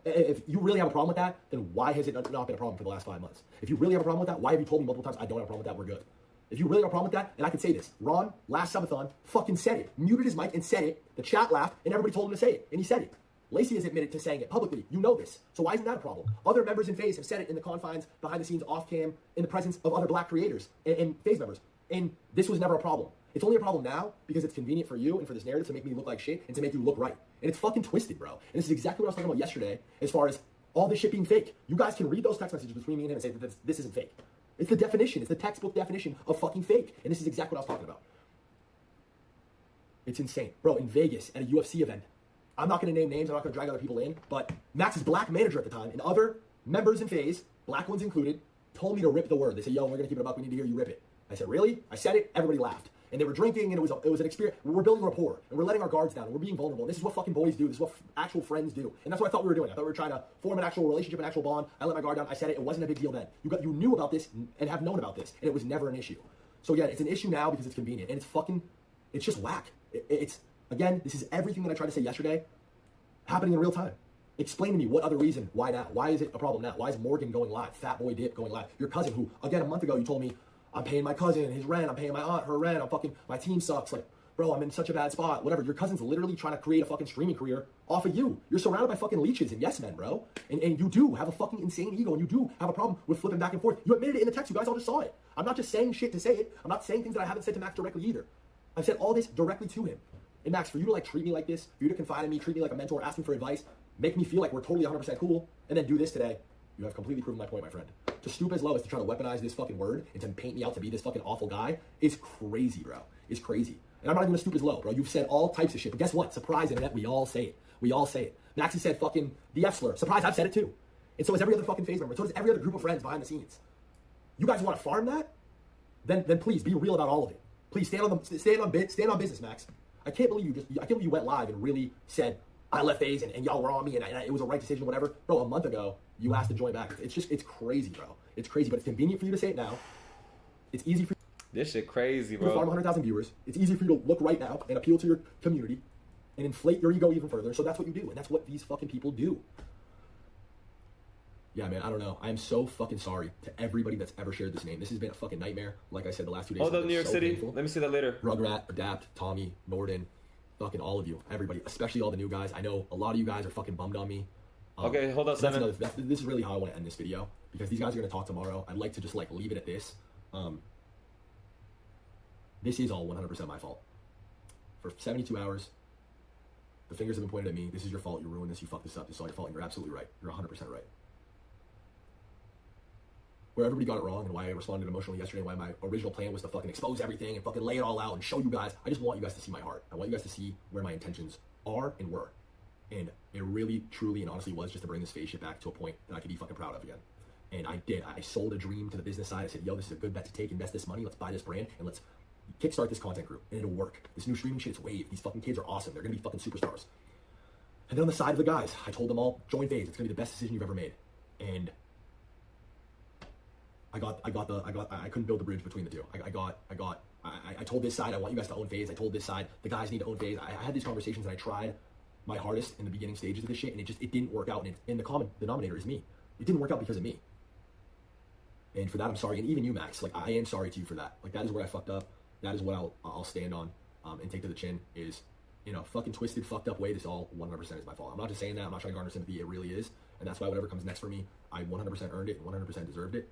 If you really have a problem with that, then why has it not been a problem for the last 5 months? If you really have a problem with that, why have you told me multiple times I don't have a problem with that, we're good? If you really have a problem with that, and I can say this, Ron, last subathon, fucking said it. Muted his mic and said it. The chat laughed, and everybody told him to say it. And he said it. Lacey has admitted to saying it publicly. You know this. So why isn't that a problem? Other members in FaZe have said it in the confines, behind the scenes, off cam, in the presence of other black creators and FaZe members. And this was never a problem. It's only a problem now because it's convenient for you and for this narrative to make me look like shit and to make you look right. And it's fucking twisted, bro. And this is exactly what I was talking about yesterday as far as all this shit being fake. You guys can read those text messages between me and him and say that this isn't fake. It's the definition. It's the textbook definition of fucking fake. And this is exactly what I was talking about. It's insane. Bro, in Vegas at a UFC event, I'm not going to name names. I'm not going to drag other people in. But Max's black manager at the time and other members in FaZe, black ones included, told me to rip the word. They said, yo, we're going to keep it a buck. We need to hear you rip it. I said, really? I said it. Everybody laughed. And they were drinking, and it was an experience. We're building rapport, and we're letting our guards down, and we're being vulnerable. And this is what fucking boys do. This is what actual friends do. And that's what I thought we were doing. I thought we were trying to form an actual relationship, an actual bond. I let my guard down. I said it. It wasn't a big deal then. You knew about this and have known about this, and it was never an issue. So again, it's an issue now because it's convenient, and it's just whack. Again, this is everything that I tried to say yesterday happening in real time. Explain to me what other reason, why now? Why is it a problem now? Why is Morgan going live? Fat Boy Dip going live? Your cousin, who, again, a month ago, you told me, I'm paying my cousin his rent, I'm paying my aunt her rent, my team sucks. Like, bro, I'm in such a bad spot, whatever. Your cousin's literally trying to create a fucking streaming career off of you. You're surrounded by fucking leeches and yes men, bro. And you do have a fucking insane ego, and you do have a problem with flipping back and forth. You admitted it in the text. You guys all just saw it. I'm not just saying shit to say it. I'm not saying things that I haven't said to Max directly either. I've said all this directly to him. And Max, for you to like treat me like this, for you to confide in me, treat me like a mentor, ask me for advice, make me feel like we're totally 100% cool, and then do this today, you have completely proven my point, my friend. To stoop as low as to try to weaponize this fucking word and to paint me out to be this fucking awful guy is crazy, bro. It's crazy. And I'm not even gonna stoop as low, bro. You've said all types of shit, but guess what? Surprise, internet, we all say it. We all say it. Max has said fucking the F slur. Surprise, I've said it too. And so has every other fucking FaZe member. So does every other group of friends behind the scenes. You guys want to farm that? Then please be real about all of it. Please stand on business, Max. I can't believe you went live and really said, I left FaZe and y'all were on me and it was a right decision, whatever. Bro, a month ago, you asked to join back. It's crazy, bro. It's crazy, but it's convenient for you to say it now. It's easy for you This shit crazy, to bro. farm 100,000 viewers. It's easy for you to look right now and appeal to your community and inflate your ego even further. So that's what you do, and that's what these fucking people do. Yeah, man, I don't know. I am so fucking sorry to everybody that's ever shared this name. This has been a fucking nightmare. Like I said, the last 2 days. Hold up, New York City. Painful. Let me see that later. Rugrat, Adapt, Tommy, Norden, fucking all of you, everybody, especially all the new guys. I know a lot of you guys are fucking bummed on me. Okay, hold up, Simon. This is really how I want to end this video because these guys are going to talk tomorrow. I'd like to just like leave it at this. This is all 100% my fault. For 72 hours, the fingers have been pointed at me. This is your fault. You ruined this. You fucked this up. This is all your fault. And you're absolutely right. You're 100% right. Where everybody got it wrong and why I responded emotionally yesterday and why my original plan was to fucking expose everything and fucking lay it all out and show you guys. I just want you guys to see my heart. I want you guys to see where my intentions are and were. And it really, truly, and honestly was just to bring this FaZe shit back to a point that I could be fucking proud of again. And I did. I sold a dream to the business side. I said, yo, this is a good bet to take. Invest this money. Let's buy this brand and let's kickstart this content group. And it'll work. This new streaming shit is wave. These fucking kids are awesome. They're going to be fucking superstars. And then on the side of the guys, I told them all, join FaZe. It's going to be the best decision you've ever made. And I couldn't build the bridge between the two. I told this side, I want you guys to own FaZe. I told this side, the guys need to own FaZe. I had these conversations and I tried my hardest in the beginning stages of this shit and it didn't work out. And the common denominator is me. It didn't work out because of me. And for that, I'm sorry. And even you, Max, like I am sorry to you for that. Like that is where I fucked up. That is what I'll stand on and take to the chin is, fucking twisted, fucked up way. This all 100% is my fault. I'm not just saying that. I'm not trying to garner sympathy. It really is. And that's why whatever comes next for me, I 100% earned it and 100% deserved it.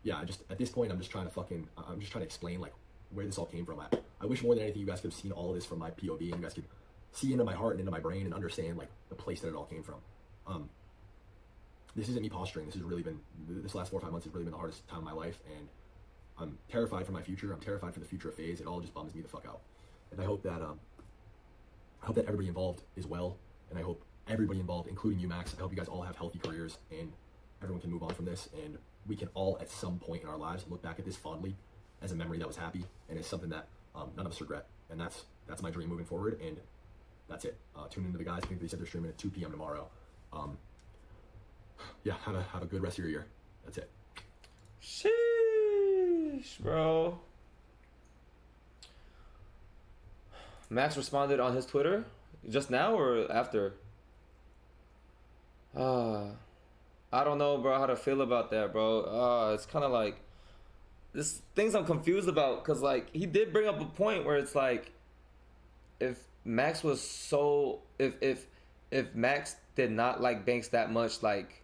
Yeah, at this point, I'm just trying to explain like where this all came from. I wish more than anything you guys could have seen all of this from my POV and you guys could see into my heart and into my brain and understand like the place that it all came from. This isn't me posturing. This last 4 or 5 months has really been the hardest time of my life, and I'm terrified for my future. I'm terrified for the future of FaZe. It all just bums me the fuck out. And I hope that everybody involved is well, and I hope everybody involved, including you, Max, I hope you guys all have healthy careers, and everyone can move on from this, and we can all at some point in our lives look back at this fondly as a memory that was happy and as something that none of us regret. And that's my dream moving forward, and that's it. Tune into the guys. I think they said they're streaming at 2 p.m. tomorrow. Yeah, have a good rest of your year. That's it. Sheesh, bro. Max responded on his Twitter just now or after? I don't know, bro, how to feel about that, bro. It's kind of like this things I'm confused about, because like he did bring up a point where it's like if Max was so if Max did not like Banks that much, like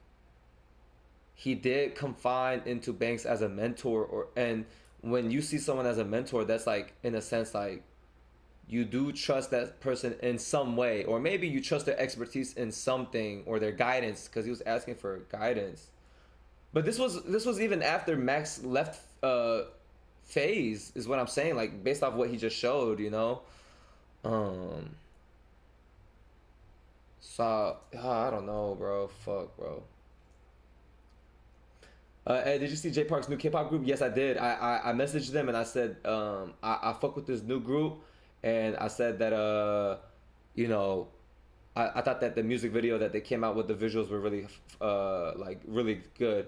he did confine into Banks as a mentor, and when you see someone as a mentor, that's like in a sense like you do trust that person in some way, or maybe you trust their expertise in something or their guidance, because he was asking for guidance. But this was even after Max left FaZe, is what I'm saying, like based off what he just showed, you know. So I don't know, bro. Fuck, bro. Hey, did you see J Park's new K-pop group? Yes, I did. I messaged them and I said I fuck with this new group. And I said that, you know, I thought that the music video that they came out with, the visuals were really, like, really good.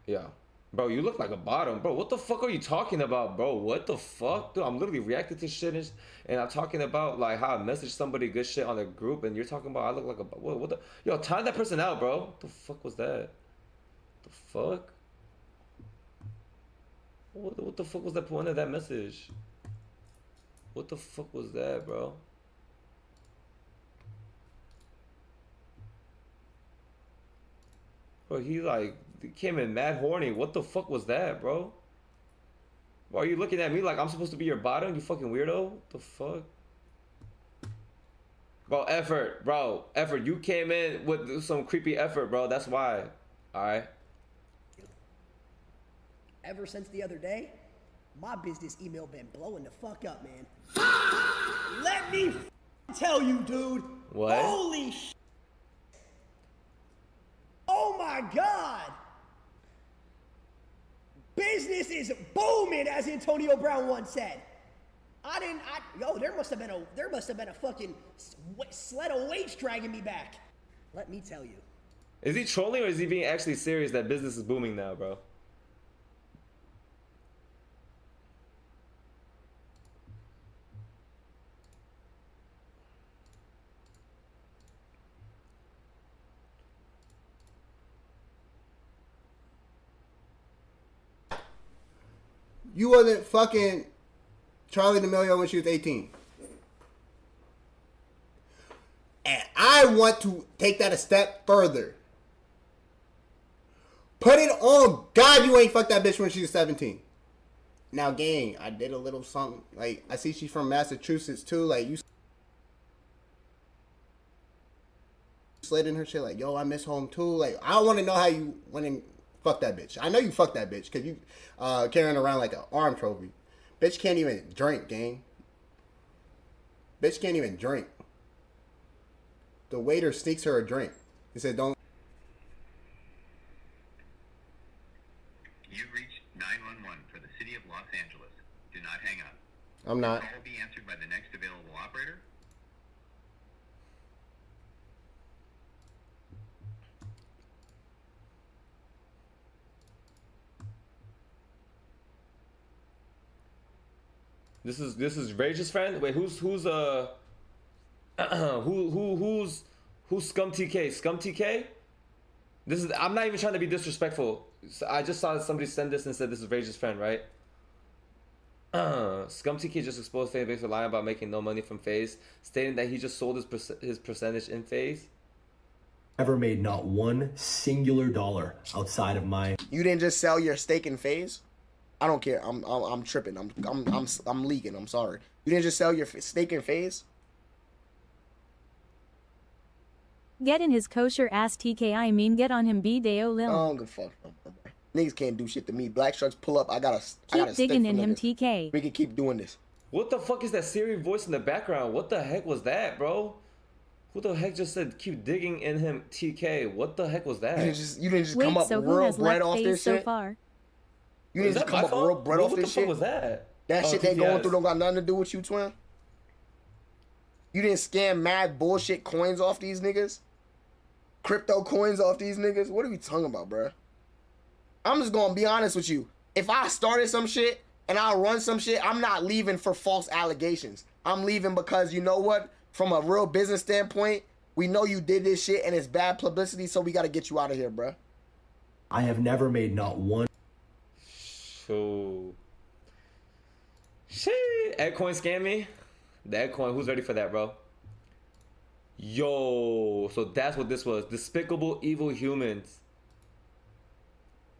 Yeah. Bro, you look like a bottom. Bro, what the fuck are you talking about, bro? What the fuck? Dude, I'm literally reacting to shit and I'm talking about, like, how I messaged somebody good shit on the group, and you're talking about I look like a... What the... Yo, time that person out, bro. What the fuck was that? The fuck? What the fuck was the point of that message? What the fuck was that, bro? Bro, he came in mad horny. What the fuck was that, bro? Why are you looking at me like I'm supposed to be your bottom, you fucking weirdo? What the fuck? Bro, effort, bro. Effort. You came in with some creepy effort, bro. That's why. Alright? Ever since the other day, my business email been blowing the fuck up, man. Let me tell you, dude. What? Holy sh**. Oh my God. Business is booming, as Antonio Brown once said. There must have been a fucking sled of weights dragging me back. Let me tell you. Is he trolling or is he being actually serious that business is booming now, bro? You wasn't fucking Charlie D'Amelio when she was 18. And I want to take that a step further. Put it on God, you ain't fucked that bitch when she was 17. Now, gang, I did a little something. Like, I see she's from Massachusetts, too. Like, you slid in her shit like, yo, I miss home, too. Like, I want to know how you went and fucked that bitch. I know you fucked that bitch because you carrying around like an arm trophy. Bitch can't even drink, gang. Bitch can't even drink. The waiter sneaks her a drink. He said, don't. You reached 911 for the city of Los Angeles. Do not hang up. I'm not. The call will be answered by the next available operator. This is Rage's friend. Wait, who's who's Scum TK? Scum TK? This is. I'm not even trying to be disrespectful. I just saw somebody send this and said this is Rage's friend, right? Scum TK just exposed FaZe based on lying about making no money from FaZe, stating that he just sold his percentage in FaZe. Ever made not one singular dollar outside of my. You didn't just sell your stake in FaZe? I don't care. I'm tripping. I'm leaking. I'm sorry. You didn't just sell your stake in FaZe? Get in his kosher ass TK. I mean, get on him. B Deo Lil. I don't give a fuck. Niggas can't do shit to me. Black Sharks pull up. I gotta keep digging in him. TK. We can keep doing this. What the fuck is that Siri voice in the background? What the heck was that, bro? Who the heck just said keep digging in him TK? What the heck was that? You didn't just Wait, come up so who real has bread left off FaZe this so shit? far? You didn't just come up real bread off this shit? What the fuck was that? That Oh, shit they TPS. going through don't got nothing to do with you, twin. You didn't scam mad bullshit coins off these niggas? Crypto coins off these niggas? What are we talking about, bruh? I'm just gonna be honest with you. If I started some shit and I run some shit, I'm not leaving for false allegations. I'm leaving because you know what? From a real business standpoint, we know you did this shit and it's bad publicity, so we gotta get you out of here, bruh. I have never made not one. So, shit. Edcoin scam me? The Edcoin, who's ready for that, bro? Yo, so that's what this was. Despicable evil humans.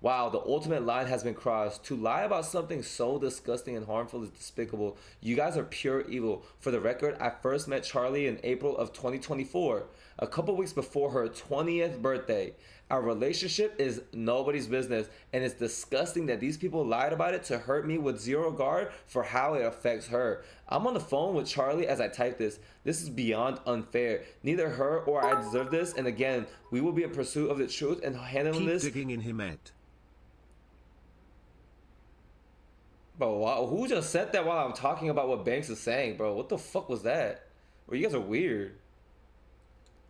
Wow, the ultimate line has been crossed. To lie about something so disgusting and harmful is despicable. You guys are pure evil. For the record, I first met Charlie in April of 2024, a couple weeks before her 20th birthday. Our relationship is nobody's business, and it's disgusting that these people lied about it to hurt me with zero regard for how it affects her. I'm on the phone with Charlie as I type this. This is beyond unfair. Neither her or I deserve this, and again, we will be in pursuit of the truth and handling this. Keep digging in him, Ed. Bro, wow, who just said that while I'm talking about what Banks is saying, bro? What the fuck was that? Bro, you guys are weird.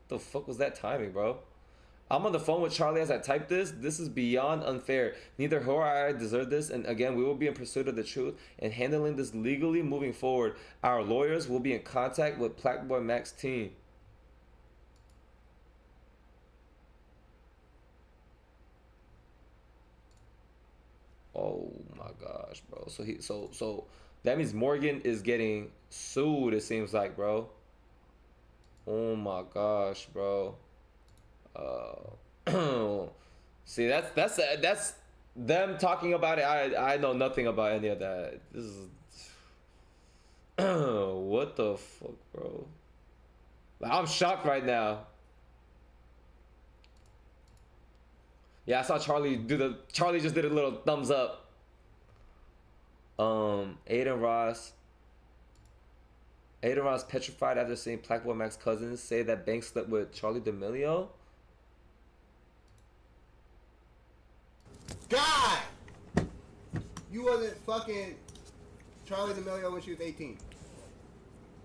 What the fuck was that timing, bro? I'm on the phone with Charlie as I type this. This is beyond unfair. Neither her or I deserve this. And again, we will be in pursuit of the truth and handling this legally moving forward. Our lawyers will be in contact with Blackboy Mac's team. Oh my gosh, bro. So that means Morgan is getting sued, it seems like, bro. Oh my gosh, bro. See, that's them talking about it. I know nothing about any of that. This is what the fuck, bro? Like, I'm shocked right now. Yeah, I saw Charlie Charlie just did a little thumbs up. Aiden Ross petrified after seeing Blackboy Mac's cousins say that Banks slept with Charlie D'Amelio. God! You wasn't fucking Charlie D'Amelio when she was 18.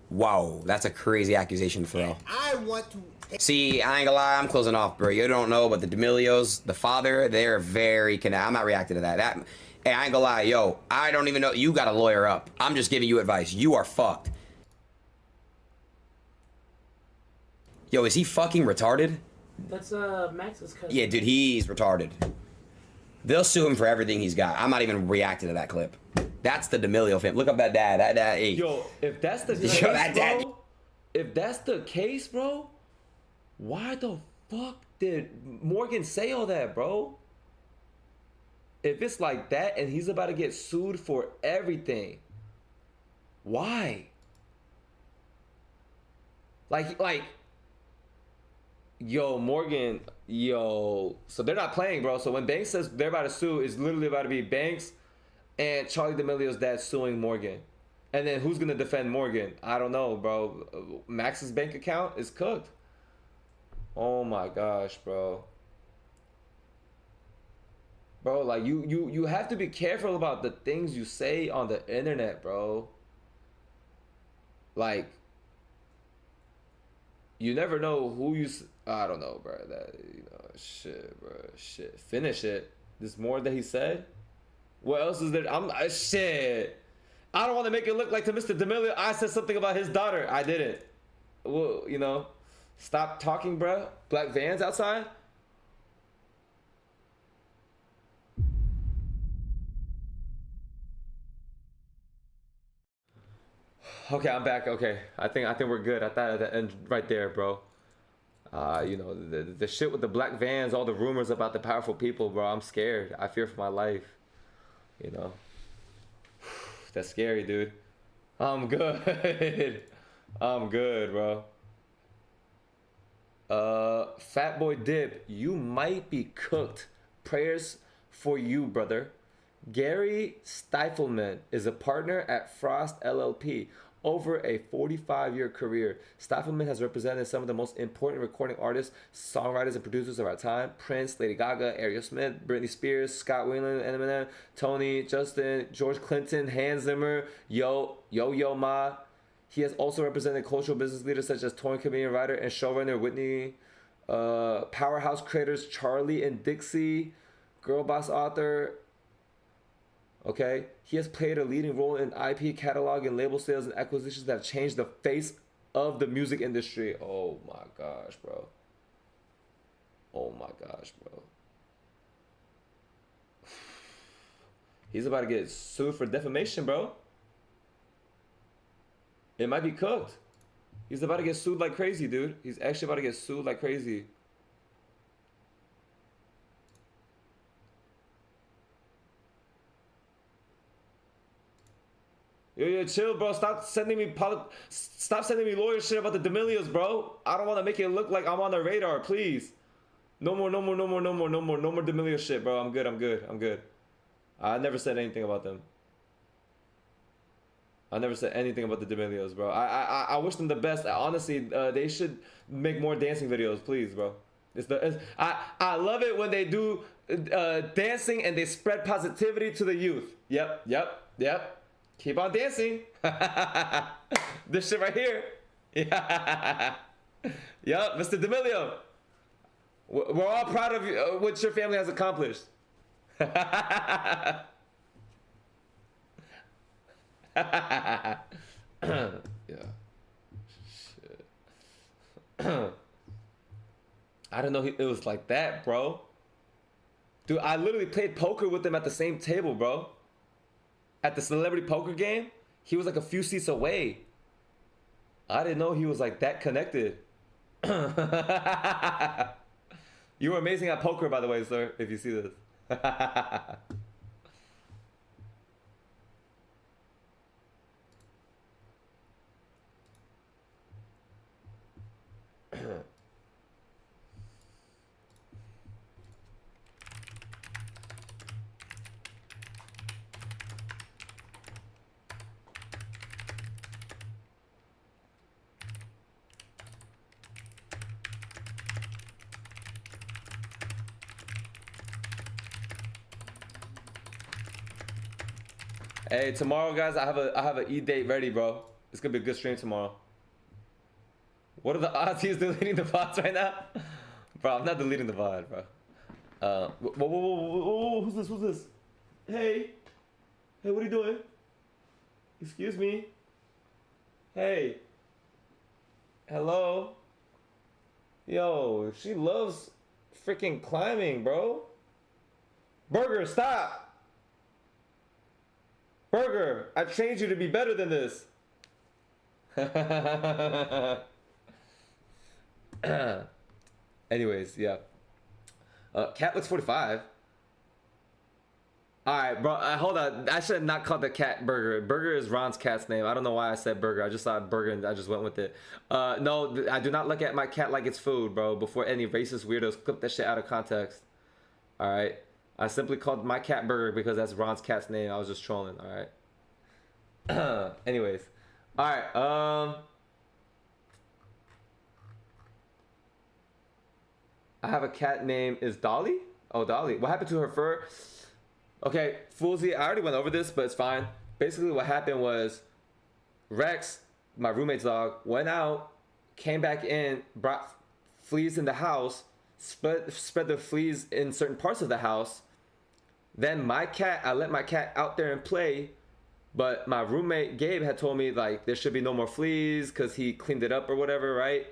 Wow, that's a crazy accusation, Pharrell. I want to... See, I ain't gonna lie, I'm closing off, bro. You don't know, but the D'Amelios, the father, they're very connected. I'm not reacting to that. Hey, I ain't gonna lie, yo, I don't even know. You got a lawyer up. I'm just giving you advice. You are fucked. Yo, is he fucking retarded? That's Max's cousin. Yeah, dude, he's retarded. They'll sue him for everything he's got. I'm not even reacting to that clip. That's the D'Amelio fan. Look up that dad. That dad. Hey. Yo, if that's the case, bro, if that's the case, bro, why the fuck did Morgan say all that, bro? If it's like that and he's about to get sued for everything, why? Like, yo, Morgan, yo, so they're not playing, bro. So when Banks says they're about to sue, it's literally about to be Banks and Charlie D'Amelio's dad suing Morgan. And then who's gonna defend Morgan? I don't know, bro. Max's bank account is cooked. Oh my gosh, bro. Bro, like you have to be careful about the things you say on the internet, bro. Like, you never know who you. I don't know, bro. That, you know, shit, bro. Shit. Finish it. There's more that he said. What else is there? Shit. I don't want to make it look like to Mr. D'Amelio I said something about his daughter. I didn't. Well, you know, stop talking, bro. Black vans outside. Okay, I'm back. Okay, I think we're good. I thought at the end right there, bro. You know, the shit with the black vans, all the rumors about the powerful people, bro. I'm scared. I fear for my life. You know, that's scary, dude. I'm good. I'm good, bro. Fat Boy Dip, you might be cooked. Prayers for you, brother. Gary Stifelman is a partner at Frost LLP. over a 45-year career. Staffelman has represented some of the most important recording artists, songwriters, and producers of our time: Prince, Lady Gaga, Ariel Smith, Britney Spears, Scott Weiland, Eminem, Tony, Justin, George Clinton, Hans Zimmer, Yo Ma. He has also represented cultural business leaders such as touring comedian, writer, and showrunner Whitney, powerhouse creators Charlie and Dixie, girl boss author. Okay, he has played a leading role in IP catalog and label sales and acquisitions that have changed the face of the music industry. Oh my gosh, bro. Oh my gosh, bro. He's about to get sued for defamation, bro. It might be cooked. He's about to get sued like crazy, dude. He's actually about to get sued like crazy. Yo, chill, bro. Stop sending me lawyer shit about the D'Amelios, bro. I don't want to make it look like I'm on the radar, please. No more D'Amelio shit, bro. I'm good. I never said anything about them. I never said anything about the D'Amelios, bro. I wish them the best. Honestly, they should make more dancing videos, please, bro. I love it when they do dancing and they spread positivity to the youth. Yep. Keep on dancing. This shit right here. Yeah. Yup, Mr. D'Amelio. We're all proud of you, what your family has accomplished. Yeah. Shit. I didn't know it was like that, bro. Dude, I literally played poker with him at the same table, bro. At the celebrity poker game, he was like a few seats away. I didn't know he was like that connected. You were amazing at poker, by the way, sir, if you see this. Hey, tomorrow, guys, I have an e-date ready, bro. It's gonna be a good stream tomorrow. What are the odds he's deleting the VODs right now? Bro, I'm not deleting the VOD, bro. Whoa, who's this? Hey, what are you doing? Excuse me. Hey. Hello. Yo, she loves freaking climbing, bro. Burger, stop. Burger, I trained you to be better than this. Anyways, yeah. Cat looks 45. Alright, bro, hold on. I should have not called the cat Burger. Burger is Ron's cat's name. I don't know why I said Burger. I just saw Burger and I just went with it. No, I do not look at my cat like it's food, bro. Before any racist weirdos clip that shit out of context. Alright. I simply called my cat Burger because that's Ron's cat's name. I was just trolling, alright? Anyways. Alright, I have a cat named is Dolly? Oh, Dolly. What happened to her fur? Okay, Foolsy, I already went over this, but it's fine. Basically, what happened was Rex, my roommate's dog, went out, came back in, brought fleas in the house, spread the fleas in certain parts of the house. Then my cat, I let my cat out there and play, but my roommate Gabe had told me like there should be no more fleas because he cleaned it up or whatever, right?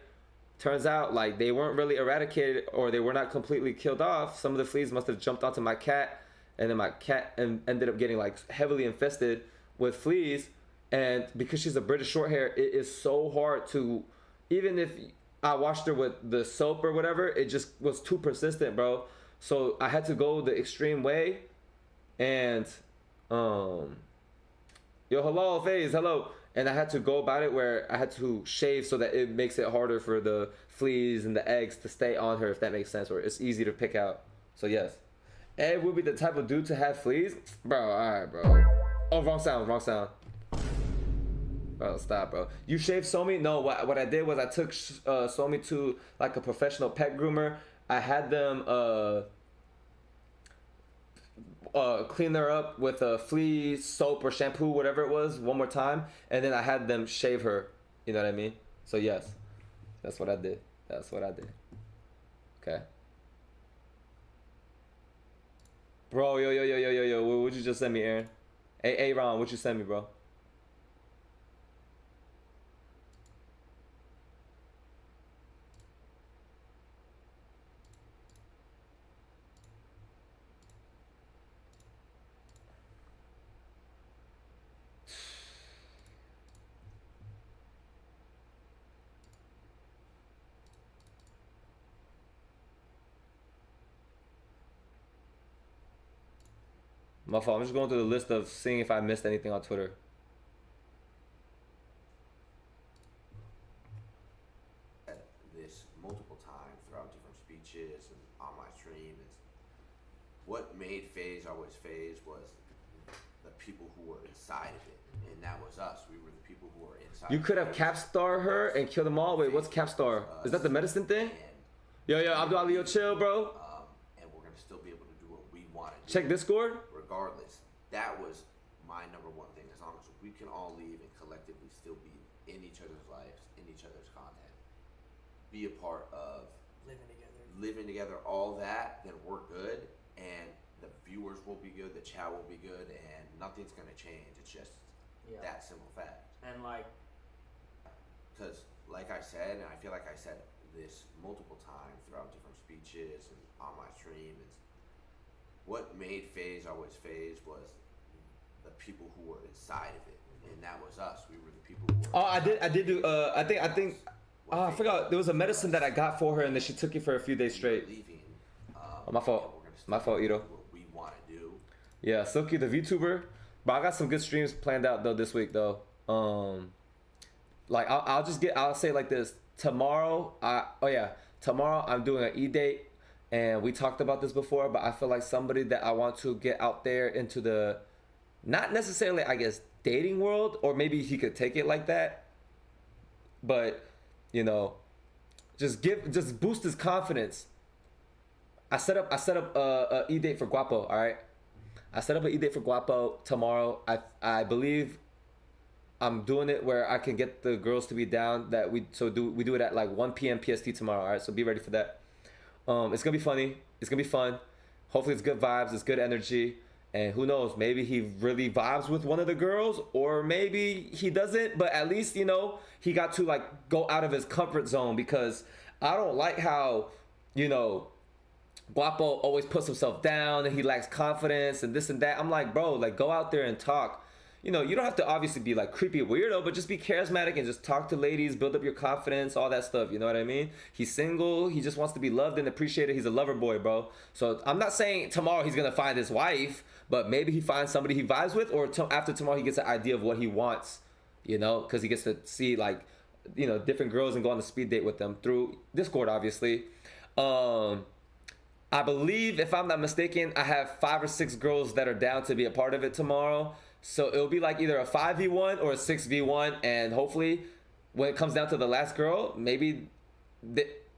Turns out like they weren't really eradicated or they were not completely killed off. Some of the fleas must have jumped onto my cat, and then my cat ended up getting like heavily infested with fleas. And because she's a British Shorthair, it is so hard to, even if I washed her with the soap or whatever, it just was too persistent, bro. So I had to go the extreme way. And yo, hello, FaZe, hello. And I had to go about it where I had to shave so that it makes it harder for the fleas and the eggs to stay on her, if that makes sense, or it's easy to pick out. So yes, Ed would be the type of dude to have fleas, bro. All right, bro. Oh, wrong sound. All Bro, stop, bro. You shaved Somi? No, what I did was I took Somi to like a professional pet groomer. I had them clean her up with a flea soap or shampoo, whatever it was, one more time, and then I had them shave her. You know what I mean? So yes, that's what I did. That's what I did. Okay. Bro, yo, what'd you just send me, Aaron? Hey, Ron, what you send me, bro? My fault. I'm just going through the list of seeing if I missed anything on Twitter. This multiple times throughout different speeches and on my stream is what made FaZe always FaZe was the people who were inside of it, and that was us. We were the people who were inside. You could have Capstar her and kill them all. Wait, what's Capstar? Is that the medicine thing? Yo, Abdul Ali, yo, chill, bro. And we're gonna still be able to do what we want to do. Check Discord. Regardless, that was my number one thing. As long as we can all leave and collectively still be in each other's lives, in each other's content, be a part of living together, all that, then we're good, and the viewers will be good, the chat will be good, and nothing's gonna change. It's just that simple fact. And like, because like I said, and I feel like I said this multiple times throughout different speeches and on my stream, is what made FaZe always FaZe was the people who were inside of it, and that was us. We were the people who were. Oh, I did do. I think. Oh, I forgot. There was a medicine that I got for her, and then she took it for a few days straight. Oh, my fault. My fault, Ito. What we want to do. Yeah, Silky the VTuber. But I got some good streams planned out though this week though. Like I'll say like this. Tomorrow, tomorrow I'm doing an E-date. And we talked about this before, but I feel like somebody that I want to get out there into the, not necessarily, I guess, dating world, or maybe he could take it like that. But, you know, just boost his confidence. I set up a E-date for Guapo, all right? I set up an E-date for Guapo tomorrow. I believe I'm doing it where I can get the girls to be down. We do it at like 1 p.m. PST tomorrow, all right? So be ready for that. It's gonna be funny. It's gonna be fun. Hopefully it's good vibes. It's good energy. And who knows? Maybe he really vibes with one of the girls, or maybe he doesn't. But at least, you know, he got to like go out of his comfort zone, because I don't like how, you know, Guapo always puts himself down and he lacks confidence and this and that. I'm like, bro, like go out there and talk. You know, you don't have to obviously be like creepy weirdo, but just be charismatic and just talk to ladies, build up your confidence, all that stuff. You know what I mean? He's single. He just wants to be loved and appreciated. He's a lover boy, bro. So I'm not saying tomorrow he's going to find his wife, but maybe he finds somebody he vibes with, or after tomorrow he gets an idea of what he wants, you know, because he gets to see like, you know, different girls and go on a speed date with them through Discord, obviously. I believe, if I'm not mistaken, I have 5 or 6 girls that are down to be a part of it tomorrow. So it'll be like either a 5v1 or a 6v1, and hopefully when it comes down to the last girl, maybe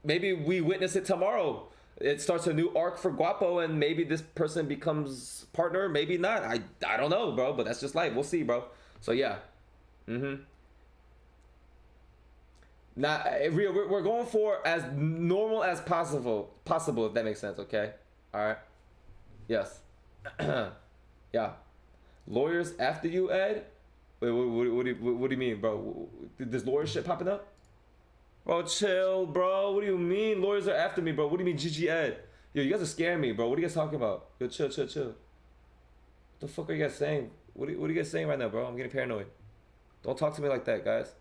we witness it tomorrow. It starts a new arc for Guapo, and maybe this person becomes partner, maybe not. I don't know, bro, but that's just life. We'll see, bro. So yeah. Now we're going for as normal as possible, if that makes sense, okay? All right. Yes. Yeah. Lawyers after you, Ed? Wait, what do you mean, bro? There's lawyer shit popping up? Bro, chill, bro. What do you mean lawyers are after me, bro? What do you mean GG Ed? Yo, you guys are scaring me, bro. What are you guys talking about? Yo, chill. What the fuck are you guys saying? What are you guys saying right now, bro? I'm getting paranoid. Don't talk to me like that, guys.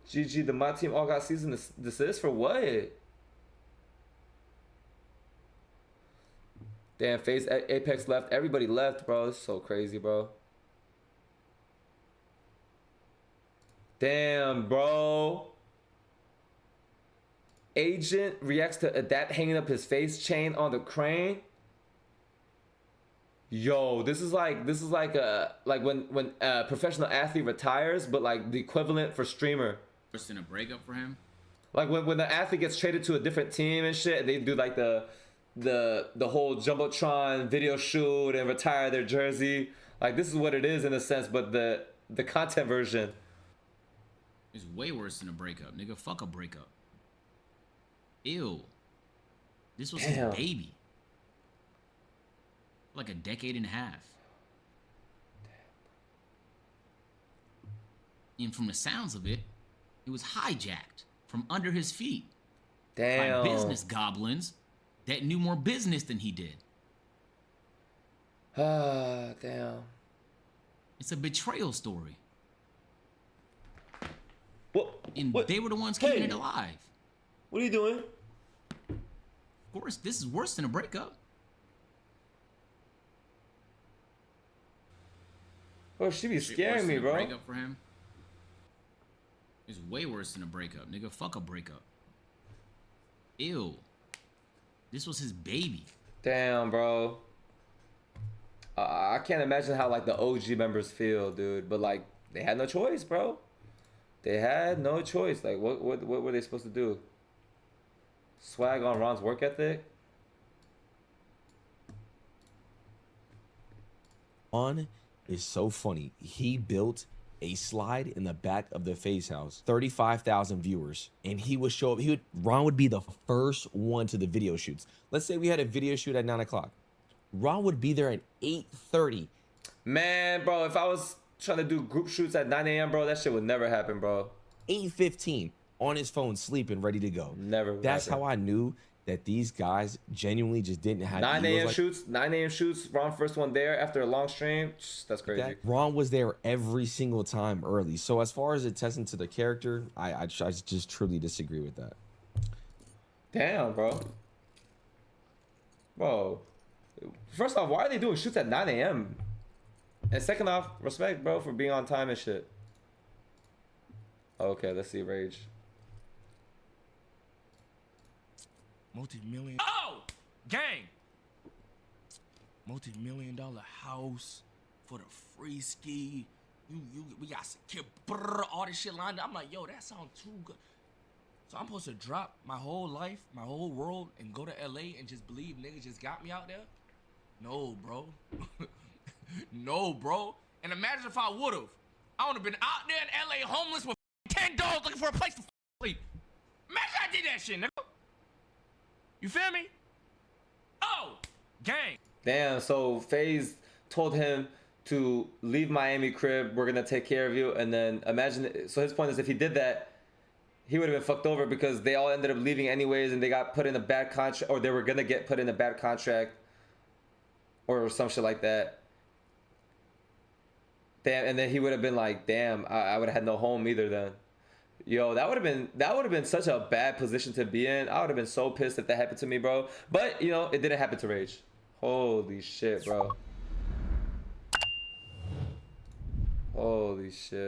GG, the my team all got season desist for what? Damn, FaZe Apex left. Everybody left, bro. It's so crazy, bro. Damn, bro. Agent reacts to Adapt hanging up his face chain on the crane. Yo, this is like when a professional athlete retires, but like the equivalent for streamer. Worse than a breakup for him. Like when the athlete gets traded to a different team and shit, they do like the whole jumbotron video shoot and retire their jersey. Like this is what it is in a sense, but the content version is way worse than a breakup, nigga. Fuck a breakup. Ew. This was his baby. Like a decade and a half. And from the sounds of it, it was hijacked from under his feet. Damn. By business goblins that knew more business than he did. Ah, damn. It's a betrayal story. And they were the ones keeping it alive. What are you doing? Of course, this is worse than a breakup. Oh, she be scaring me, bro. Breakup for him is way worse than a breakup, nigga. Fuck a breakup. Ew. This was his baby. Damn, bro. I can't imagine how like the OG members feel, dude. But like they had no choice, bro. They had no choice. Like what were they supposed to do? Swag on Ron's work ethic? Ron is so funny. He built a slide in the back of the FaZe house, 35,000 viewers, and he would show up. Ron would be the first one to the video shoots. Let's say we had a video shoot at 9 o'clock. Ron would be there at 8:30. Man, bro, if I was trying to do group shoots at 9 a.m., bro, that shit would never happen, bro. 8:15 on his phone, sleeping, ready to go. Never. That's how I knew that these guys genuinely just didn't have 9 a.m. shoots. 9 a.m. shoots. Ron first one there after a long stream. That's crazy. Ron was there every single time early. So as far as attesting to the character, I just truly disagree with that. Damn, bro. Bro. First off, why are they doing shoots at 9 a.m.? And second off, respect, bro, for being on time and shit. Okay, let's see Rage. Multi-million. Oh! Gang! Multi-million-dollar house for the free ski. We got secure, all this shit lined up. I'm like, yo, that sounds too good. So I'm supposed to drop my whole life, my whole world, and go to LA and just believe niggas just got me out there? No, bro. No, bro. And imagine if I would've. I would've been out there in LA homeless with 10 dogs looking for a place to sleep. Imagine I did that shit, nigga. You feel me? Oh, gang. Damn, so FaZe told him to leave Miami crib. We're going to take care of you. And then imagine, so his point is if he did that, he would have been fucked over because they all ended up leaving anyways and they got put in a bad contract, or they were going to get put in a bad contract or some shit like that. Damn, and then he would have been like, damn, I would have had no home either then. Yo, that would have been such a bad position to be in. I would have been so pissed if that happened to me, bro. But, you know, it didn't happen to Rage. Holy shit, bro. Holy shit.